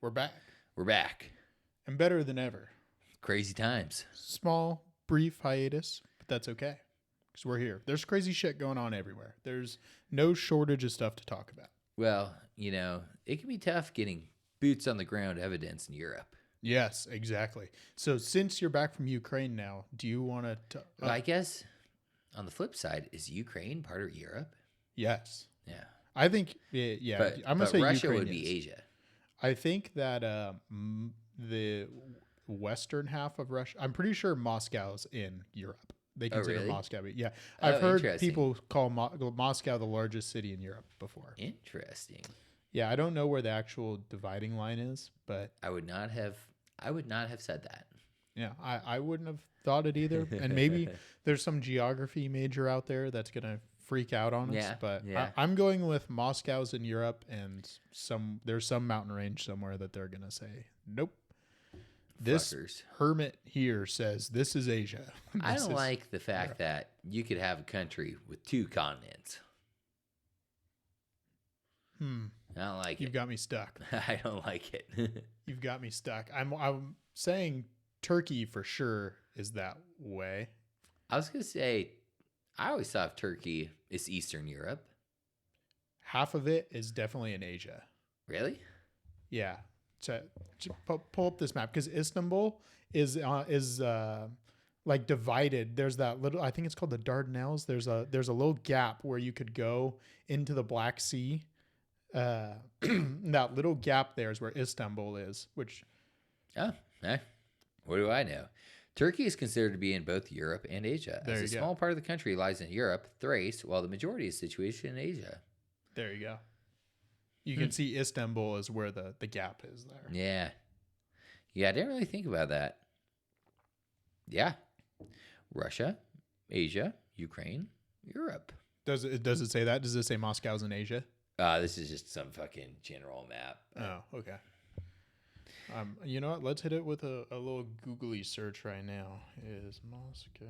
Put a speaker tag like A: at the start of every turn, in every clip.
A: We're back.
B: We're back.
A: And better than ever.
B: Crazy times.
A: Small, brief hiatus, but that's okay. Because we're here. There's crazy shit going on everywhere. There's no shortage of stuff to talk about.
B: Well, you know, it can be tough getting boots on the ground evidence in Europe.
A: Yes, exactly. So since you're back from Ukraine now, do you want to...
B: Well, I guess on the flip side, is Ukraine part of Europe?
A: Yes.
B: Yeah.
A: I think, yeah.
B: But,
A: I'm going to say
B: Russia
A: Ukraine
B: would be
A: is.
B: Asia.
A: I think that the western half of Russia, I'm pretty sure Moscow's in Europe. They consider
B: really?
A: Moscow. Yeah. I've heard
B: interesting.
A: people call Moscow the largest city in Europe before.
B: Interesting.
A: Yeah, I don't know where the actual dividing line is, but
B: I would not have said that.
A: yeah, I wouldn't have thought it either. And maybe there's some geography major out there that's going to freak out on us.
B: Yeah,
A: But
B: yeah.
A: I'm going with Moscow's in Europe, and there's some mountain range somewhere that they're going to say, nope. This
B: Fuckers.
A: hermit here says this is Asia.
B: I don't like the fact that you could have a country with two continents. I don't like
A: You've
B: it.
A: got me stuck.
B: I don't like it.
A: You've got me stuck. I'm saying Turkey for sure is that way.
B: I was going to say, I always thought Turkey is Eastern Europe.
A: Half of it is definitely in Asia.
B: Really?
A: Yeah. To pull up this map, because Istanbul is like divided. There's that little, I think it's called the Dardanelles. There's a little gap where you could go into the Black Sea. That little gap there is where Istanbul is, which...
B: Oh, what do I know? Turkey is considered to be in both Europe and Asia.
A: There
B: As
A: you
B: a
A: go.
B: small part of the country lies in Europe, Thrace, while the majority is situated in Asia.
A: There you go. You can see Istanbul is where the gap is there.
B: Yeah. Yeah, I didn't really think about that. Yeah. Russia, Asia, Ukraine, Europe.
A: Does it say that? Does it say Moscow's in Asia?
B: This is just some fucking general map.
A: Oh, okay. You know what? Let's hit it with a little googly search right now. Is Moscow...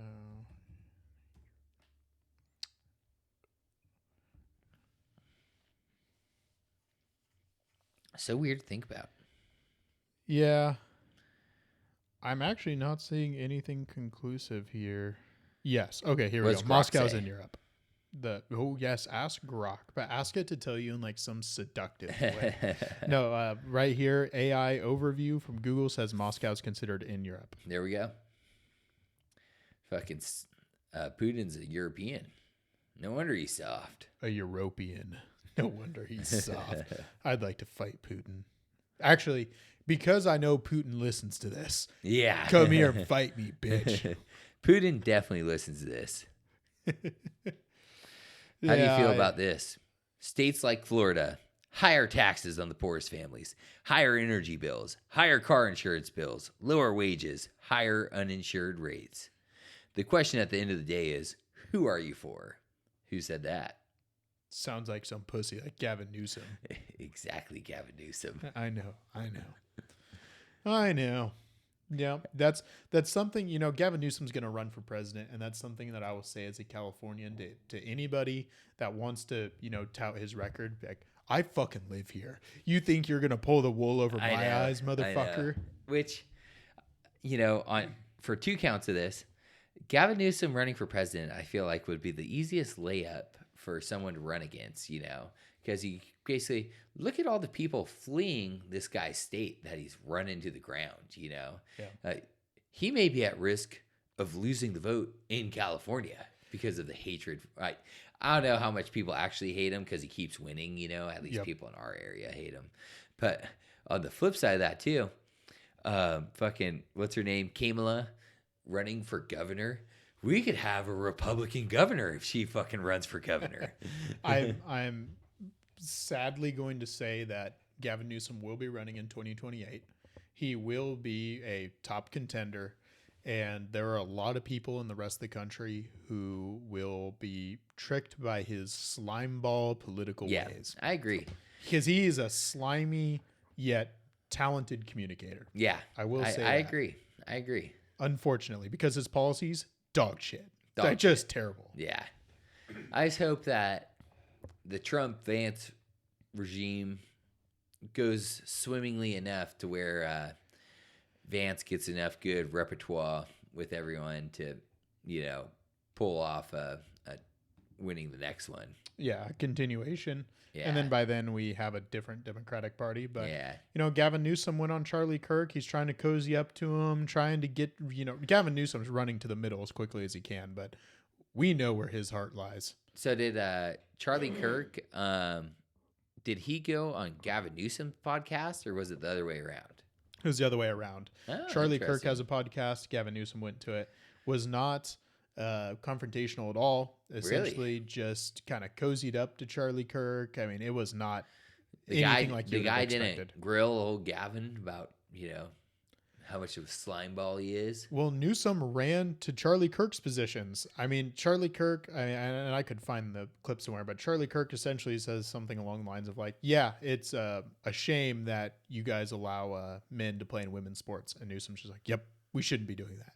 B: So weird to think about.
A: Yeah. I'm actually not seeing anything conclusive here. Yes. Okay, here we
B: What's
A: go.
B: Grok
A: Moscow's
B: say?
A: in Europe. Yes, ask Grok, but ask it to tell you in like some seductive way. No, right here, AI overview from Google says Moscow's considered in Europe.
B: There we go. Fucking Putin's a European. No wonder he's soft.
A: A European. No wonder he's soft. I'd like to fight Putin. Actually, because I know Putin listens to this.
B: Yeah.
A: Come here and fight me, bitch.
B: Putin definitely listens to this. How do you feel about this? States like Florida, higher taxes on the poorest families, higher energy bills, higher car insurance bills, lower wages, higher uninsured rates. The question at the end of the day is, who are you for? Who said that?
A: Sounds like some pussy like Gavin Newsom.
B: Exactly, Gavin Newsom.
A: I know. Yeah, that's something, Gavin Newsom's going to run for president, and that's something that I will say as a Californian to anybody that wants to, tout his record. Like, I fucking live here. You think you're going to pull the wool over my eyes, motherfucker?
B: Which, for 2 counts of this, Gavin Newsom running for president, I feel like would be the easiest layup for someone to run against, because he basically look at all the people fleeing this guy's state that he's run into the ground,
A: Yeah.
B: He may be at risk of losing the vote in California because of the hatred. I don't know how much people actually hate him because he keeps winning, at least people in our area hate him. But on the flip side of that too, what's her name? Kamala running for governor. We could have a Republican governor if she fucking runs for governor.
A: I'm sadly going to say that Gavin Newsom will be running in 2028. He will be a top contender, and there are a lot of people in the rest of the country who will be tricked by his slime ball political ways.
B: I agree.
A: Because he is a slimy yet talented communicator.
B: Yeah,
A: I will say
B: I
A: that.
B: I agree.
A: Unfortunately, because his policies, dog shit.
B: Dog
A: They're
B: shit.
A: just terrible.
B: Yeah. I just hope that the Trump-Vance regime, goes swimmingly enough to where Vance gets enough good repertoire with everyone to, pull off winning the next one.
A: Yeah, continuation.
B: Yeah.
A: And then by then we have a different Democratic Party. But,
B: Yeah.
A: Gavin Newsom went on Charlie Kirk. He's trying to cozy up to him, trying to get, Gavin Newsom's running to the middle as quickly as he can. But we know where his heart lies.
B: So did Charlie Kirk, did he go on Gavin Newsom's podcast, or was it the other way around?
A: It was the other way around.
B: Oh,
A: Charlie Kirk has a podcast. Gavin Newsom went to it. Was not confrontational at all. Essentially, just kind of cozied up to Charlie Kirk. I mean, it was not anything like you would have expected.
B: The guy didn't grill old Gavin about how much of a slime ball he is.
A: Well, Newsom ran to Charlie Kirk's positions. I mean, Charlie Kirk, and I could find the clip somewhere, but Charlie Kirk essentially says something along the lines of like, yeah, it's a shame that you guys allow men to play in women's sports. And Newsom's just like, yep, we shouldn't be doing that.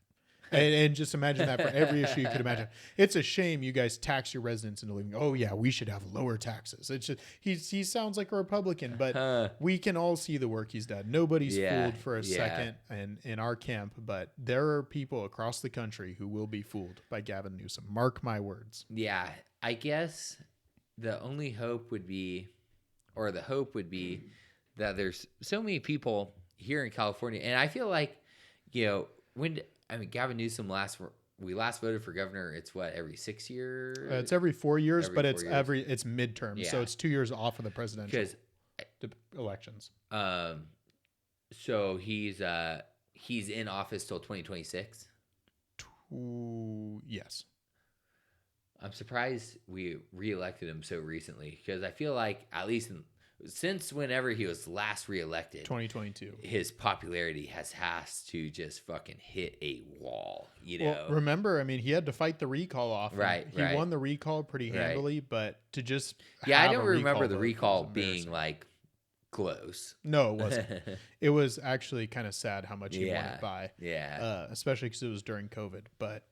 A: And just imagine that for every issue you could imagine. It's a shame you guys tax your residents into living. Oh yeah, we should have lower taxes. It's just he sounds like a Republican, but we can all see the work he's done. Nobody's fooled for a second in our camp, but there are people across the country who will be fooled by Gavin Newsom. Mark my words.
B: Yeah, I guess the only hope would be, or the hope would be, that there's so many people here in California, and I feel like Gavin Newsom we last voted for governor. It's what, every 6 years?
A: It's every 4 years, but it's midterm, so it's 2 years off of the presidential elections.
B: So he's in office till 2026.
A: Yes.
B: I'm surprised we reelected him so recently, because I feel like at least since whenever he was last reelected,
A: 2022,
B: his popularity has to just fucking hit a wall.
A: Well, remember, I mean, he had to fight the recall off.
B: Right.
A: He won the recall pretty handily, but to just
B: I don't remember the recall being like close.
A: No, it wasn't. It was actually kind of sad how much he won it by.
B: Yeah.
A: Especially because it was during COVID. But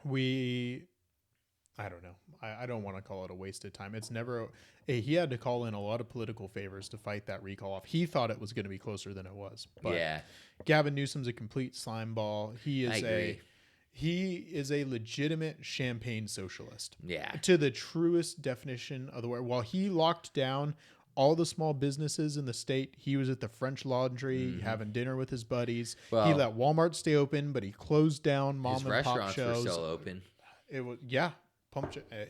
A: I don't know. I don't want to call it a wasted time. It's never. He had to call in a lot of political favors to fight that recall off. He thought it was going to be closer than it was. But Gavin Newsom's a complete slime ball. He is a legitimate champagne socialist.
B: Yeah.
A: To the truest definition of the word. While he locked down all the small businesses in the state, he was at the French Laundry having dinner with his buddies. Well, he let Walmart stay open, but he closed down mom and pop shows. His
B: restaurants were still open.
A: It was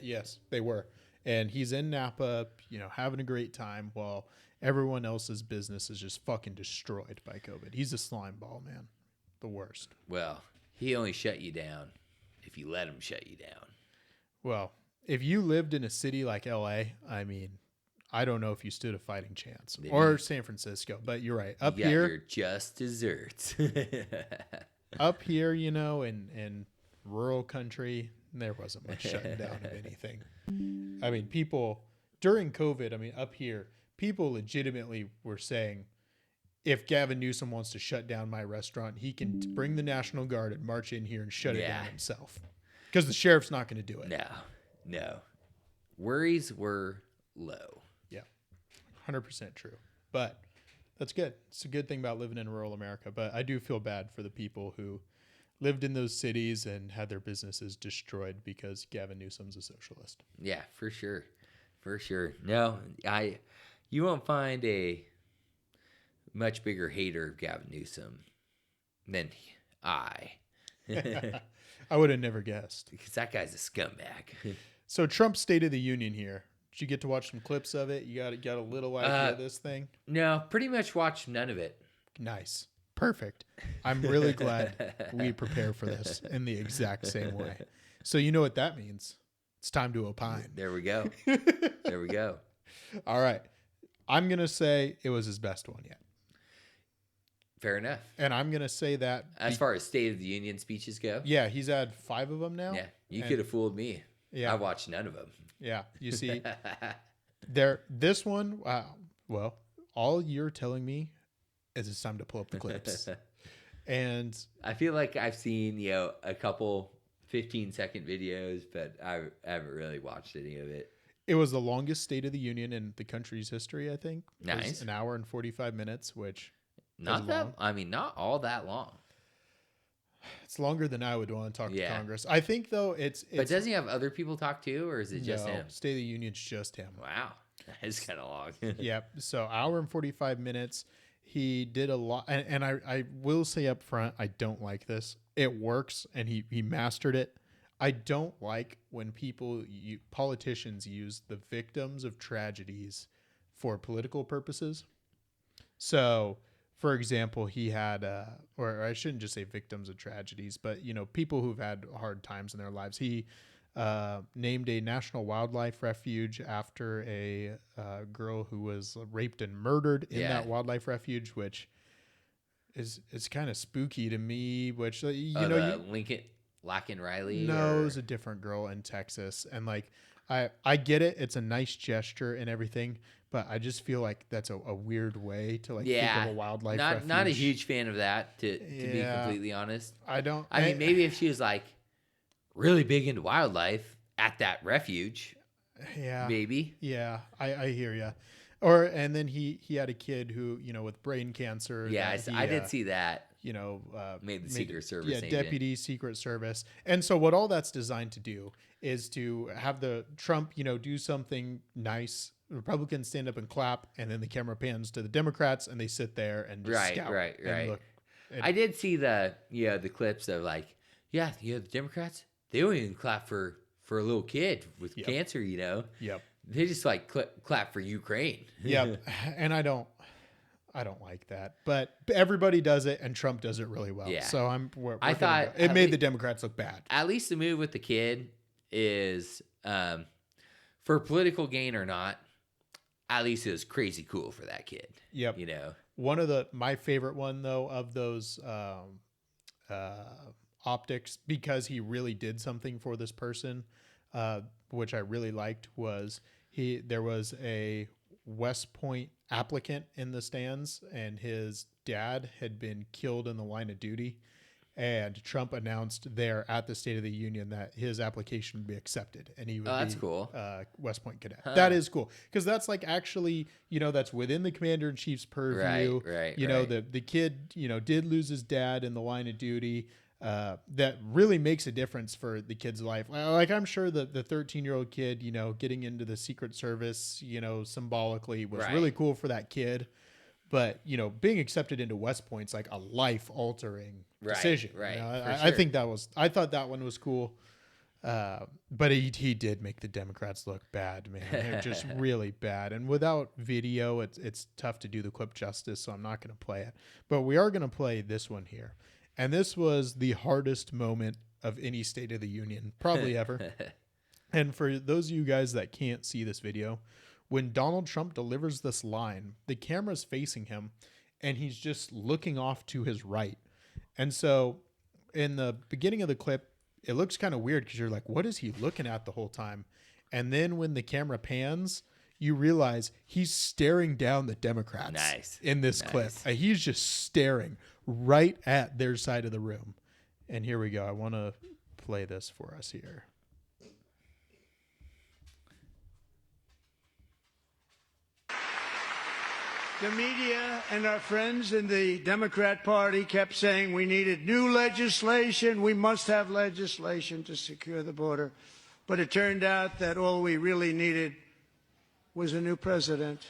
A: yes, they were. And he's in Napa, having a great time while everyone else's business is just fucking destroyed by COVID. He's a slime ball, man. The worst.
B: Well, he only shut you down if you let him shut you down.
A: Well, if you lived in a city like LA, I mean, I don't know if you stood a fighting chance. Or San Francisco, but you're right. Up here,
B: you're just desserts.
A: Up here, in rural country, there wasn't much shutting down of anything. I mean, people during COVID, up here, people legitimately were saying, if Gavin Newsom wants to shut down my restaurant, he can bring the National Guard and march in here and shut it down himself. Because the sheriff's not going to do it.
B: No. Worries were low.
A: Yeah, 100% true. But that's good. It's a good thing about living in rural America. But I do feel bad for the people who lived in those cities and had their businesses destroyed because Gavin Newsom's a socialist.
B: Yeah, for sure. For sure. No, you won't find a much bigger hater of Gavin Newsom than I.
A: I would have never guessed.
B: Because that guy's a scumbag.
A: So Trump's State of the Union here. Did you get to watch some clips of it? You got a little idea of this thing?
B: No, pretty much watched none of it.
A: Nice. Perfect. I'm really glad we prepare for this in the exact same way. So you know what that means. It's time to opine.
B: There we go. There we go.
A: All right. I'm going to say it was his best one yet.
B: Fair enough.
A: And I'm going to say that.
B: As far as State of the Union speeches go?
A: Yeah, he's had 5 of them now.
B: Yeah, you could have fooled me. Yeah. I watched none of them.
A: Yeah, you see. This one, wow. Well, all you're telling me is it's time to pull up the clips. And
B: I feel like I've seen, a couple 15-second videos, but I haven't really watched any of it.
A: It was the longest State of the Union in the country's history, I think. It was
B: Nice.
A: an hour and 45 minutes, which
B: Not
A: is
B: that.
A: long.
B: I mean, not all that long.
A: It's longer than I would want to talk to
B: Yeah.
A: Congress. I think, though, it's
B: But does he have other people talk to, or is it just
A: no,
B: him?
A: State of the Union's just him.
B: Wow, that's kind of long.
A: Yep. So hour and 45 minutes. He did a lot. And I will say up front, I don't like this. It works, and he mastered it. I don't like when politicians use the victims of tragedies for political purposes. So, for example, he had, or I shouldn't just say victims of tragedies, but, people who've had hard times in their lives. He named a national wildlife refuge after a girl who was raped and murdered in that wildlife refuge, which is kind of spooky to me. Which
B: Lincoln Lacken Riley.
A: No, it was a different girl in Texas, and like I get it, it's a nice gesture and everything, but I just feel like that's a weird way to think of a wildlife refuge.
B: Not a huge fan of that, to be completely honest.
A: I
B: mean, maybe if she was like really big into wildlife at that refuge.
A: Yeah.
B: Maybe.
A: Yeah, I hear you. And then he had a kid who, with brain cancer.
B: Yeah, I did see that.
A: Made
B: the Secret Service agent.
A: Deputy Secret Service. And so what all that's designed to do is to have the Trump, do something nice. Republicans stand up and clap, and then the camera pans to the Democrats, and they sit there and just scout and look.
B: I did see the clips of the Democrats, they don't even clap for a little kid with cancer,
A: Yep.
B: They just clap for Ukraine.
A: Yep. And I don't like that, but everybody does it, and Trump does it really well.
B: Yeah.
A: So
B: I thought
A: it made the Democrats look bad.
B: At least the move with the kid is, for political gain or not, at least it was crazy cool for that kid.
A: Yep. One of my favorite one though of those optics, because he really did something for this person, which I really liked, was there was a West Point applicant in the stands, and his dad had been killed in the line of duty, and Trump announced there at the State of the Union that his application would be accepted, and he would
B: that's
A: be
B: cool.
A: West Point cadet. That is cool, because that's actually, that's within the commander-in-chief's purview.
B: Right.
A: The kid, did lose his dad in the line of duty. That really makes a difference for the kid's life. Like, I'm sure the 13-year-old kid, getting into the Secret Service, symbolically was really cool for that kid. But, being accepted into West Point's like a life-altering decision.
B: Right.
A: I thought that one was cool. But he did make the Democrats look bad, man. They're just really bad. And without video, it's tough to do the clip justice, so I'm not going to play it. But we are going to play this one here. And this was the hardest moment of any State of the Union, probably ever. And for those of you guys that can't see this video, when Donald Trump delivers this line, the camera's facing him, and he's just looking off to his right. And so in the beginning of the clip, it looks kind of weird because you're like, what is he looking at the whole time? And then when the camera pans, you realize he's staring down the Democrats in this clip. He's just staring right at their side of the room. And here we go. I want to play this for us here.
C: The media and our friends in the Democrat Party kept saying we needed new legislation. We must have legislation to secure the border. But it turned out that all we really needed was a new president.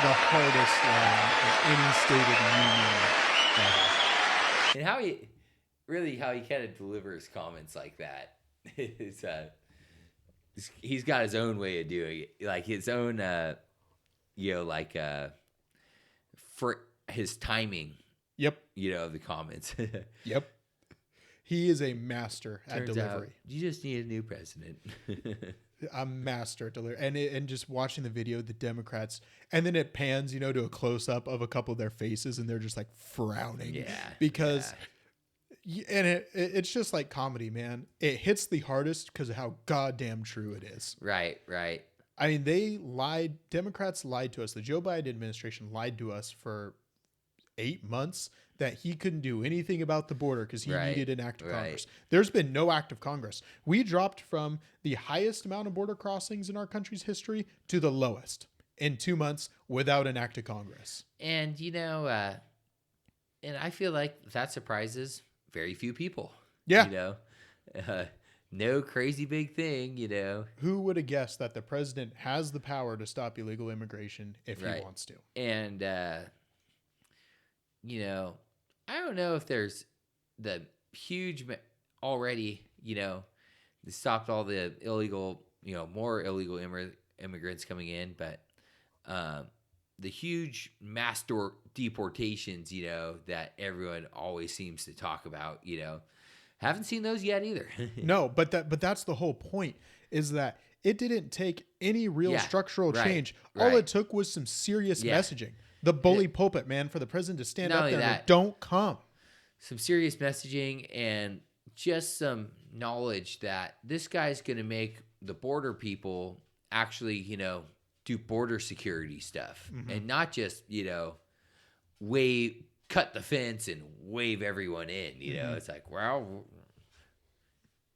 A: The hardest line of any State of the Union.
B: And how he kind of delivers comments like that is, he's got his own way of doing it, like his own, for his timing.
A: Yep.
B: Of the comments.
A: Yep. He is a master at
B: Turns
A: delivery.
B: out you just need a new president.
A: A master at delivery. And just watching the video, the Democrats, and then it pans, to a close up of a couple of their faces, and they're just like frowning.
B: Yeah.
A: Because, and it's just like comedy, man. It hits the hardest because of how goddamn true it is.
B: Right.
A: I mean, they lied. Democrats lied to us. The Joe Biden administration lied to us for 8 months that he couldn't do anything about the border because he
B: Right,
A: needed an act of
B: right.
A: Congress. There's been no act of Congress. We dropped from the highest amount of border crossings in our country's history to the lowest in 2 months without an act of Congress.
B: And, and I feel like that surprises very few people.
A: Yeah.
B: No crazy big thing,
A: Who would have guessed that the president has the power to stop illegal immigration if
B: Right.
A: he wants to?
B: And, I don't know if there's the huge already, they stopped all the illegal, more illegal immigrants coming in, but the huge mass deportations, that everyone always seems to talk about, haven't seen those yet either.
A: No, but that's the whole point, is that it didn't take any real structural change. All it took was some serious messaging. The bully pulpit, man, for the president to stand up there and don't come.
B: Some serious messaging and just some knowledge that this guy's going to make the border people actually, do border security stuff and not just, cut the fence and wave everyone in. It's like, well,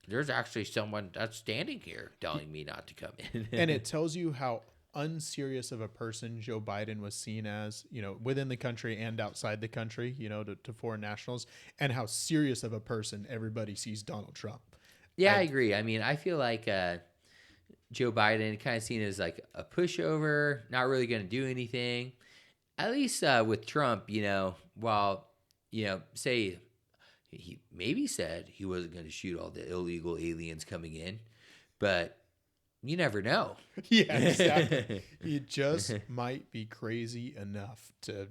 B: there's actually someone that's standing here telling me not to come in.
A: And it tells you how unserious of a person Joe Biden was seen as, within the country and outside the country, to foreign nationals, and how serious of a person everybody sees Donald Trump.
B: Yeah, I agree. I mean, I feel like Joe Biden kind of seen as like a pushover, not really going to do anything. At least with Trump, while, say he maybe said he wasn't going to shoot all the illegal aliens coming in, but you never know.
A: Yeah, exactly. He just might be crazy enough to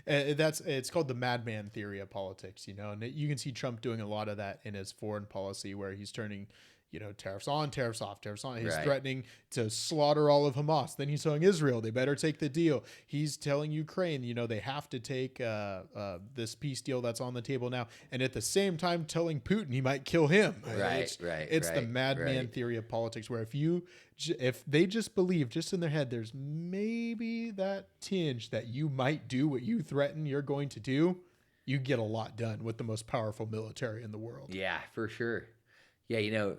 A: it's called the madman theory of politics, and you can see Trump doing a lot of that in his foreign policy, where he's turning, tariffs on, tariffs off, tariffs on. He's threatening to slaughter all of Hamas. Then he's telling Israel they better take the deal. He's telling Ukraine, they have to take this peace deal that's on the table now. And at the same time telling Putin he might kill him. It's the madman theory of politics, where if they just believe just in their head, there's maybe that tinge that you might do what you threaten you're going to do, you get a lot done with the most powerful military in the world.
B: Yeah, for sure. Yeah,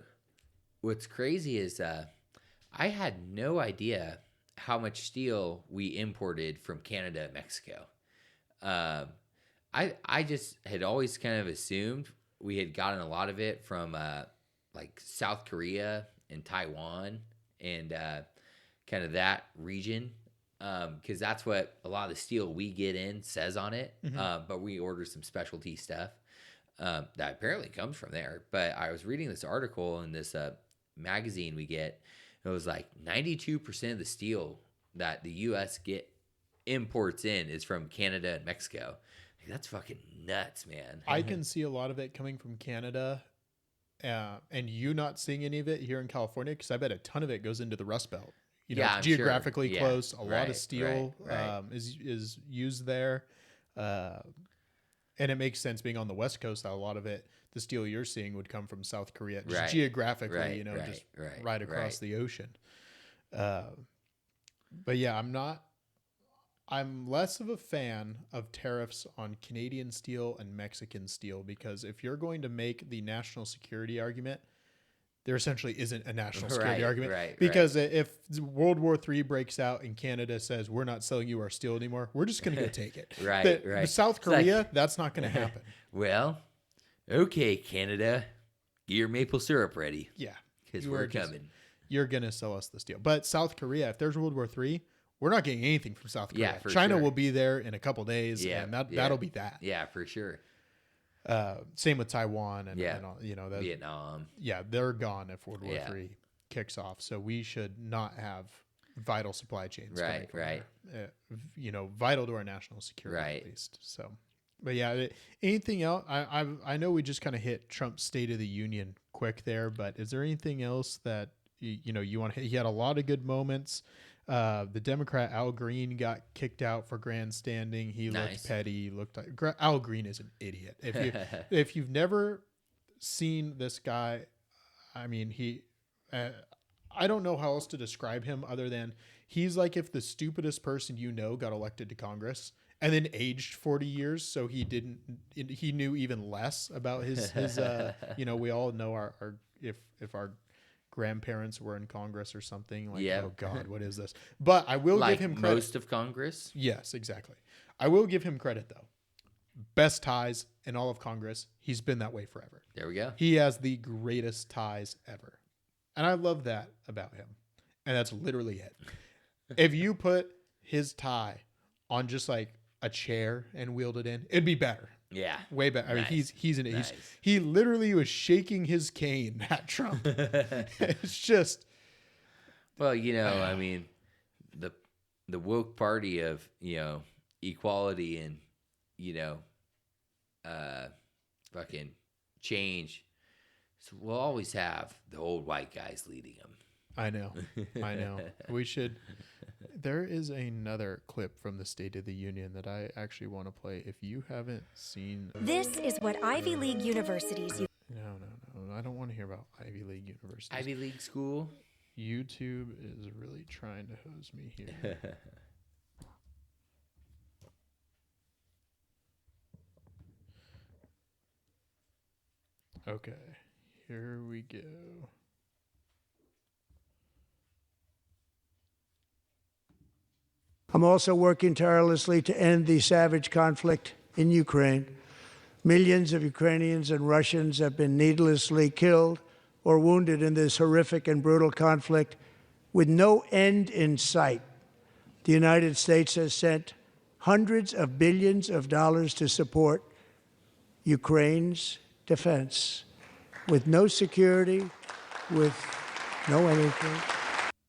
B: what's crazy is I had no idea how much steel we imported from Canada and Mexico. I just had always kind of assumed we had gotten a lot of it from like South Korea and Taiwan and kind of that region, because that's what a lot of the steel we get in says on it. But we order some specialty stuff that apparently comes from there. But I was reading this article in this magazine we get. It was like 92% of the steel that the U.S. imports in is from Canada and Mexico. Like, that's fucking nuts, man.
A: I can see a lot of it coming from Canada, and you not seeing any of it here in California, because I bet a ton of it goes into the Rust Belt.
B: I'm
A: geographically
B: sure.
A: close. A lot of
B: Right,
A: steel
B: right.
A: is used there, and it makes sense being on the West Coast that a lot of it, the steel you're seeing, would come from South Korea, just geographically, just right across the ocean. But yeah, I'm less of a fan of tariffs on Canadian steel and Mexican steel, because if you're going to make the national security argument, there essentially isn't a national security argument. Because if World War III breaks out and Canada says, we're not selling you our steel anymore, we're just going to go take it. With South Korea, that's not going to happen.
B: Well, okay, Canada, get your maple syrup ready.
A: Yeah.
B: Because we're coming.
A: You're going to sell us the steel. But South Korea, if there's World War III, we're not getting anything from South Korea.
B: Yeah, for
A: China
B: sure.
A: will be there in a couple days, and that'll be that.
B: Yeah, for sure.
A: Same with Taiwan and all,
B: Vietnam.
A: Yeah, they're gone if World War III kicks off. So we should not have vital supply chains.
B: Right.
A: There, vital to our national security at least. So, but yeah, anything else? I know we just kind of hit Trump's State of the Union quick there, but is there anything else that you want to hit? He had a lot of good moments. The Democrat Al Green got kicked out for grandstanding. He looked petty. Looked like Al Green is an idiot. If you've never seen this guy, I mean, I don't know how else to describe him other than he's like if the stupidest person got elected to Congress, and then aged 40 years. So he knew even less about his, we all know if our grandparents were in Congress or something like, oh God, what is this? But I will give him credit.
B: Most of Congress.
A: Yes, exactly. I will give him credit though. Best ties in all of Congress. He's been that way forever.
B: There we go.
A: He has the greatest ties ever. And I love that about him. And that's literally it. If you put his tie on just like a chair and wheeled it in, it'd be better.
B: Yeah.
A: Way better.
B: Nice.
A: I mean,
B: Nice.
A: he literally was shaking his cane at Trump. It's just.
B: Well, I mean, the woke party of, equality and, fucking change. So we'll always have the old white guys leading them.
A: I know. We should. There is another clip from the State of the Union that I actually want to play. If you haven't seen.
D: This is what Ivy League universities use.
A: No. I don't want to hear about Ivy League universities.
B: Ivy League school?
A: YouTube is really trying to hose me here. Okay. Here we go.
C: I'm also working tirelessly to end the savage conflict in Ukraine. Millions of Ukrainians and Russians have been needlessly killed or wounded in this horrific and brutal conflict with no end in sight. The United States has sent hundreds of billions of dollars to support Ukraine's defense with no security, with no anything.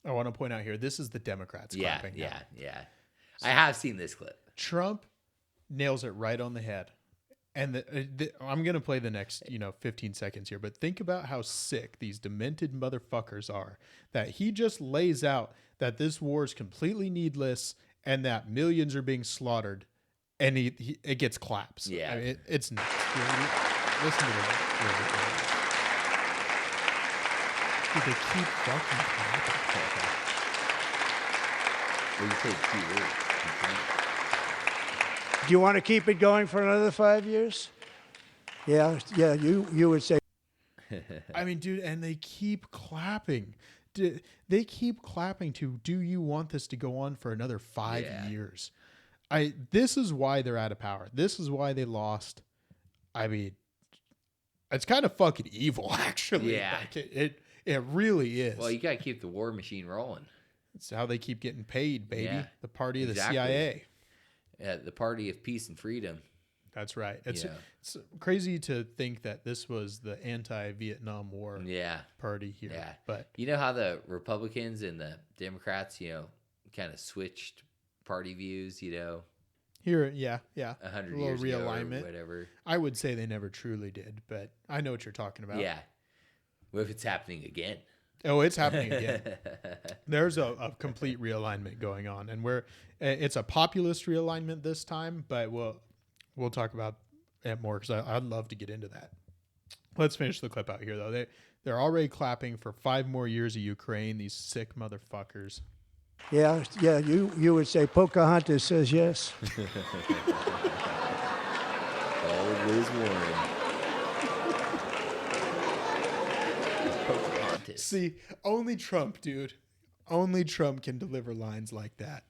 A: I want to point out here, this is the Democrats clapping.
B: Yeah. I have seen this clip.
A: Trump nails it right on the head. And I'm going to play the next, 15 seconds here, but think about how sick these demented motherfuckers are, that he just lays out that this war is completely needless and that millions are being slaughtered, and it gets claps.
B: Yeah.
A: I mean, it's nuts. Listen to that. Dude, they keep fucking clapping.
B: Well, you take key
C: Do you want to keep it going for another 5 years? Yeah, you would say.
A: I mean, dude, and they keep clapping. They keep clapping to, do you want this to go on for another 5 years? This is why they're out of power. This is why they lost. I mean, it's kind of fucking evil, actually.
B: Yeah.
A: Like it really is.
B: Well, you got to keep the war machine rolling.
A: It's how they keep getting paid, baby.
B: Yeah,
A: the party of
B: exactly.
A: the CIA.
B: The party of peace and freedom.
A: That's right. It's crazy to think that this was the anti-Vietnam War party here.
B: Yeah.
A: But
B: you know how the Republicans and the Democrats, kind of switched party views,
A: here,
B: 100
A: little
B: years
A: realignment.
B: ago or whatever.
A: I would say they never truly did, but I know what you're talking about.
B: Yeah. What if it's happening again?
A: Oh, it's happening again. There's a complete realignment going on, and it's a populist realignment this time, but we'll talk about it more because I'd love to get into that. Let's finish the clip out here, though. They're already clapping for 5 more years of Ukraine. These sick motherfuckers.
C: Yeah. You would say Pocahontas says yes.
B: Always Warren.
A: See, only Trump, dude. Only Trump can deliver lines like that.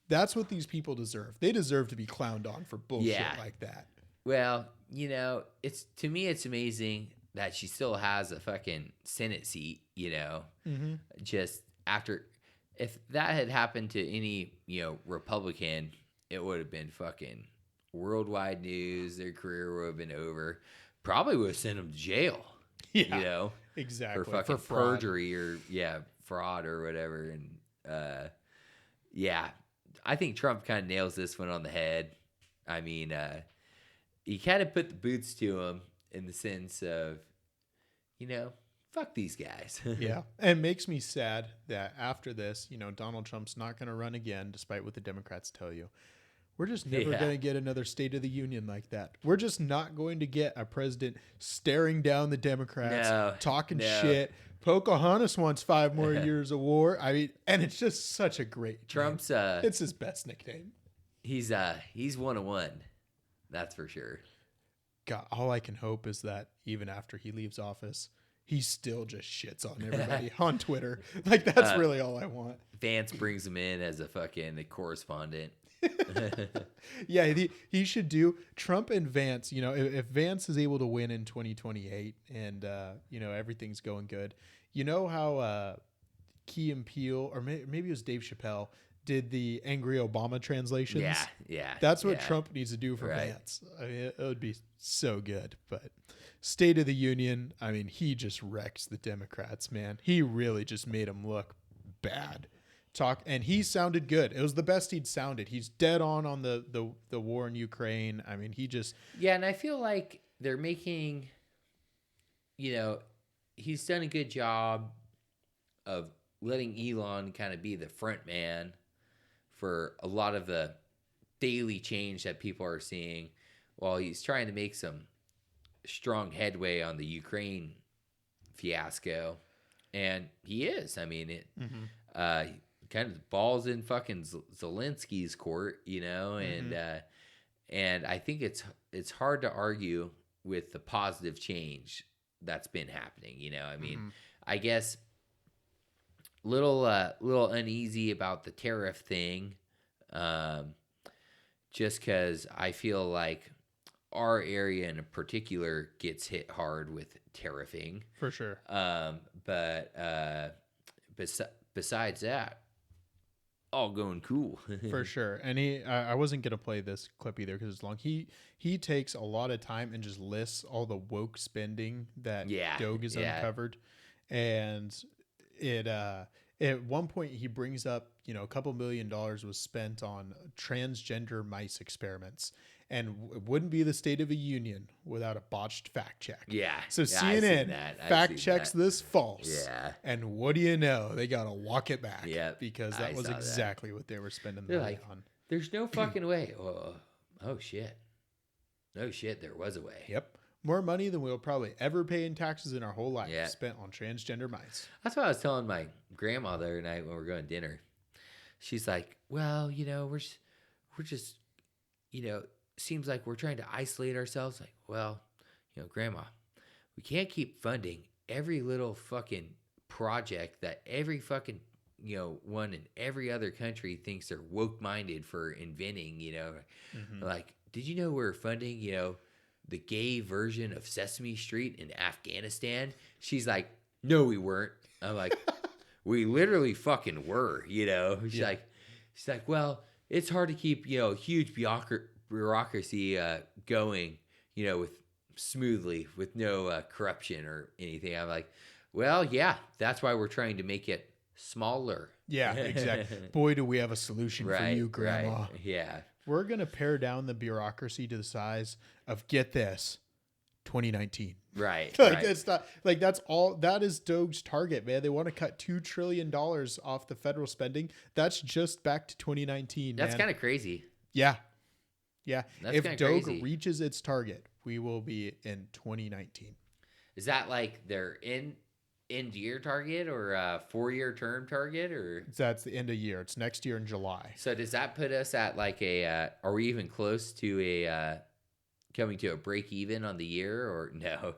A: That's what these people deserve. They deserve to be clowned on for bullshit like that.
B: Well, to me, it's amazing that she still has a fucking Senate seat,
A: Mm-hmm.
B: Just after, if that had happened to any, Republican, it would have been fucking worldwide news. Their career would have been over. Probably would have sent them to jail.
A: Yeah. Exactly.
B: For fucking
A: fraud.
B: perjury or fraud or whatever. And I think Trump kind of nails this one on the head. I mean, he kind of put the boots to him in the sense of, fuck these guys.
A: Yeah. And it makes me sad that after this, Donald Trump's not going to run again, despite what the Democrats tell you. We're just never going to get another State of the Union like that. We're just not going to get a president staring down the Democrats, talking shit. Pocahontas wants 5 more years of war. I mean, and it's just such a great
B: Trump's
A: name. It's his best nickname.
B: He's 101. That's for sure.
A: God, all I can hope is that even after he leaves office, he still just shits on everybody on Twitter. Like, that's really all I want.
B: Vance brings him in as a fucking correspondent.
A: Yeah, he should do Trump and Vance. You know, if Vance is able to win in 2028 and, you know, everything's going good, you know how Key and Peele, or maybe it was Dave Chappelle, did the Angry Obama translations?
B: Yeah.
A: That's what Trump needs to do for Vance. I mean, it would be so good. But State of the Union, I mean, he just wrecks the Democrats, man. He really just made them look bad. And he sounded good. It was the best he'd sounded. He's dead on the war in Ukraine. I mean, he just...
B: Yeah, and I feel like they're making, you know, he's done a good job of letting Elon kind of be the front man for a lot of the daily change that people are seeing, while he's trying to make some strong headway on the Ukraine fiasco. And he is. I mean, kind of balls in fucking Zelensky's court, you know, and I think it's hard to argue with the positive change that's been happening, you know. I mean, I guess little uneasy about the tariff thing, just because I feel like our area in particular gets hit hard with tariffing.
A: For sure.
B: But besides that, all going cool.
A: For sure. And I wasn't going to play this clip either because it's long. He takes a lot of time and just lists all the woke spending that Doge has uncovered. And it at one point he brings up, you know, $2 million was spent on transgender mice experiments, and it wouldn't be the State of the Union without a botched fact check.
B: Yeah.
A: So CNN fact checks this false.
B: Yeah.
A: And what do you know? They got to walk it back.
B: Yeah.
A: Because that was exactly what they were spending the money on.
B: There's no fucking way. Oh shit. No shit. There was a way.
A: Yep. More money than we'll probably ever pay in taxes in our whole life spent on transgender mice.
B: That's what I was telling my grandma the other night when we were going to dinner. She's like, well, you know, we're just, you know, seems like we're trying to isolate ourselves. Like, well, you know, Grandma, we can't keep funding every little fucking project that every fucking, you know, one in every other country thinks they're woke minded for inventing, you know. Like, did you know we're funding, you know, the gay version of Sesame Street in Afghanistan? She's like, no, we weren't. I'm like, we literally fucking were, you know. She's like, well, it's hard to keep, you know, huge bureaucracy going, you know, smoothly with no corruption or anything. I'm like, well, yeah, that's why we're trying to make it smaller.
A: Yeah, exactly. Boy, do we have a solution for you, Grandma.
B: Right. Yeah.
A: We're going to pare down the bureaucracy to the size of, get this, 2019.
B: Right.
A: It's not like that's all. That is Doge's target, man. They want to cut $2 trillion off the federal spending. That's just back to 2019.
B: That's kind of crazy.
A: Yeah. Yeah.
B: That's
A: if Doge
B: crazy.
A: reaches its target, we will be in 2019.
B: Is that like their end year target or a 4-year term target, or
A: that's the end of year? It's next year in July.
B: So does that put us at like are we even close to coming to a break even on the year, or no?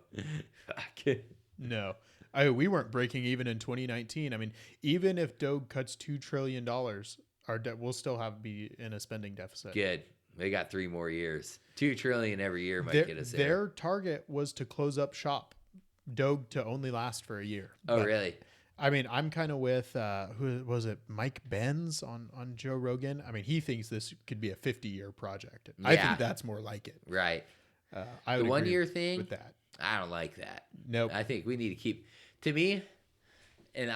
B: Fuck.
A: No. We weren't breaking even in 2019. I mean, even if Doge cuts $2 trillion, our debt will still be in a spending deficit.
B: Good. They got 3 more years. $2 trillion every year might get us there.
A: Their target was to close up shop. Doge to only last for a year.
B: Oh, but, really?
A: I mean, I'm kind of with who was it? Mike Benz on Joe Rogan. I mean, he thinks this could be a 50-year project. Yeah. I think that's more like it.
B: Right.
A: I
B: the
A: would
B: 1 year thing
A: with that.
B: I don't like that.
A: Nope.
B: I think we need to keep, to me, and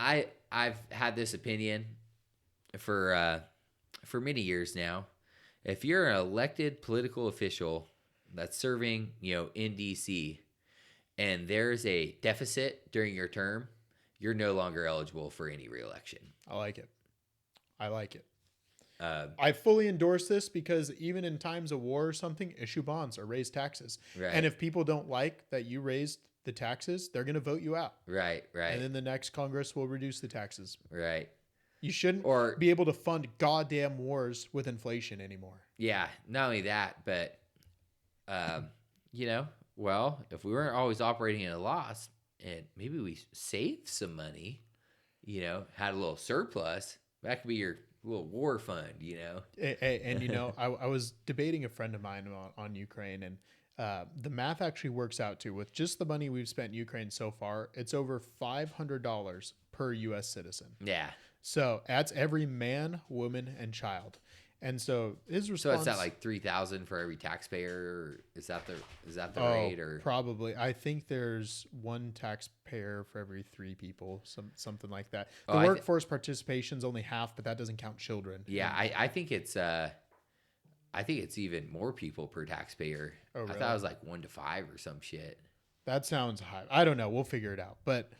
B: I've had this opinion for many years now. If you're an elected political official that's serving, you know, in DC, and there's a deficit during your term, you're no longer eligible for any reelection.
A: I like it. I fully endorse this because even in times of war or something, issue bonds or raise taxes.
B: Right.
A: And if people don't like that you raised the taxes, they're going to vote you out.
B: Right.
A: And then the next Congress will reduce the taxes.
B: Right.
A: You shouldn't be able to fund goddamn wars with inflation anymore.
B: Yeah, not only that, but well, if we weren't always operating at a loss, and maybe we saved some money, had a little surplus, that could be your little war fund,
A: And I was debating a friend of mine on Ukraine, and the math actually works out to, with just the money we've spent in Ukraine so far, it's over $500 per U.S. citizen.
B: Yeah.
A: So that's every man, woman, and child. And so his response.
B: So it's not like 3,000 for every taxpayer. Or is that the rate? Or
A: probably? I think there's one taxpayer for every 3 people, something like that. The workforce participation is only half, but that doesn't count children.
B: Yeah, I think it's even more people per taxpayer.
A: Oh, really?
B: I thought it was like 1 to 5 or some shit.
A: That sounds high. I don't know. We'll figure it out. But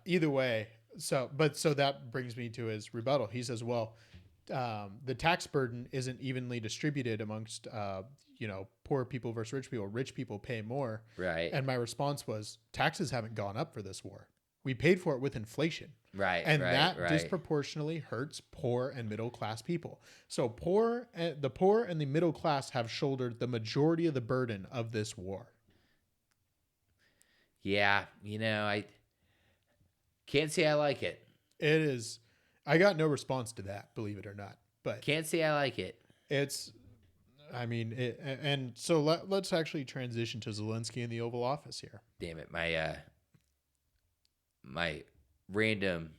A: either way, so that brings me to his rebuttal. He says, well, the tax burden isn't evenly distributed amongst, poor people versus rich people. Rich people pay more.
B: Right.
A: And my response was, taxes haven't gone up for this war. We paid for it with inflation.
B: Right.
A: And that disproportionately hurts poor and middle class people. So the poor and the middle class have shouldered the majority of the burden of this war.
B: Yeah. I can't say I like it.
A: It is. I got no response to that, believe it or not. But
B: can't say I like it.
A: And so let's actually transition to Zelenskyy in the Oval Office here.
B: Damn it, my random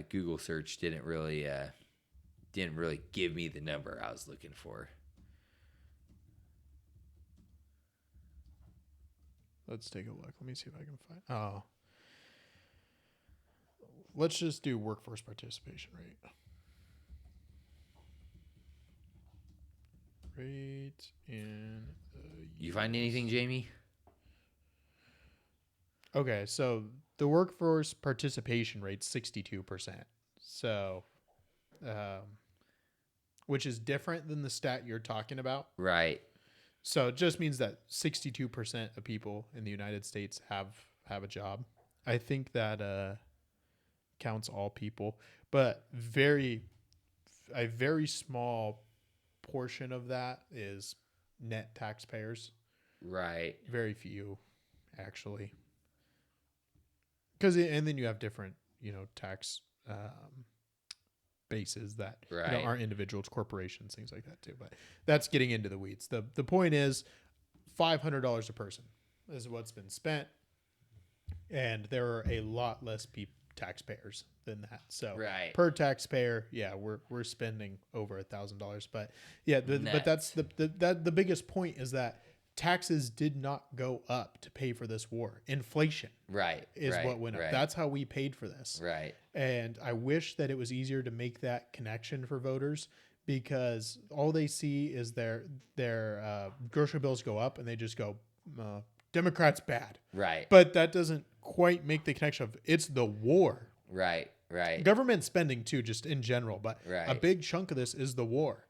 B: Google search didn't really give me the number I was looking for.
A: Let's take a look. Let me see if I can find. Oh. Let's just do workforce participation rate. Rate in the
B: You find anything, Jamie?
A: Okay, so the workforce participation rate's 62%. So, which is different than the stat you're talking about.
B: Right.
A: So it just means that 62% of people in the United States have a job. I think that counts all people, but a very small portion of that is net taxpayers.
B: Right.
A: Very few, actually. And then you have different, tax bases that aren't individuals, corporations, things like that too. But that's getting into the weeds. The point is $500 a person is what's been spent, and there are a lot less taxpayers than that. So per taxpayer, we're spending over $1,000. But but that's the biggest point is that taxes did not go up to pay for this war. Inflation is what went up. That's how we paid for this.
B: Right.
A: And I wish that it was easier to make that connection for voters, because all they see is their grocery bills go up and they just go, Democrats bad.
B: Right.
A: But that doesn't quite make the connection of it's the war.
B: Right.
A: Government spending too, just in general. But a big chunk of this is the war.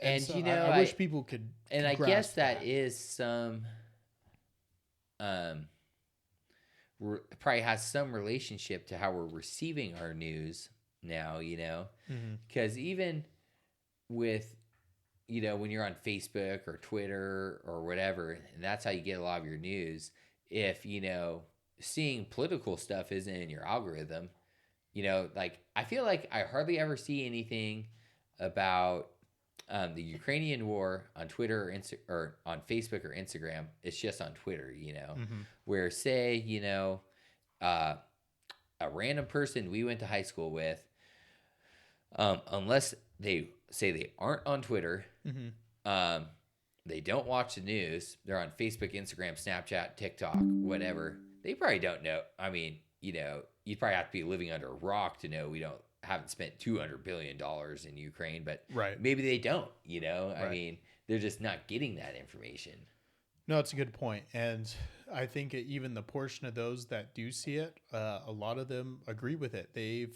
A: And so I wish people could.
B: And I guess that is some, probably has some relationship to how we're receiving our news now, because even with, when you're on Facebook or Twitter or whatever, and that's how you get a lot of your news. If, seeing political stuff isn't in your algorithm, like I feel like I hardly ever see anything about the Ukrainian war on Twitter or on Facebook or Instagram. It's just on Twitter, where say, a random person we went to high school with, unless they say they aren't on Twitter, they don't watch the news, they're on Facebook, Instagram, Snapchat, TikTok, whatever. They probably don't know. I mean, you'd probably have to be living under a rock to know we haven't spent $200 billion in Ukraine, but maybe they don't, I mean, they're just not getting that information.
A: No, it's a good point. And I think even the portion of those that do see it, a lot of them agree with it. They've,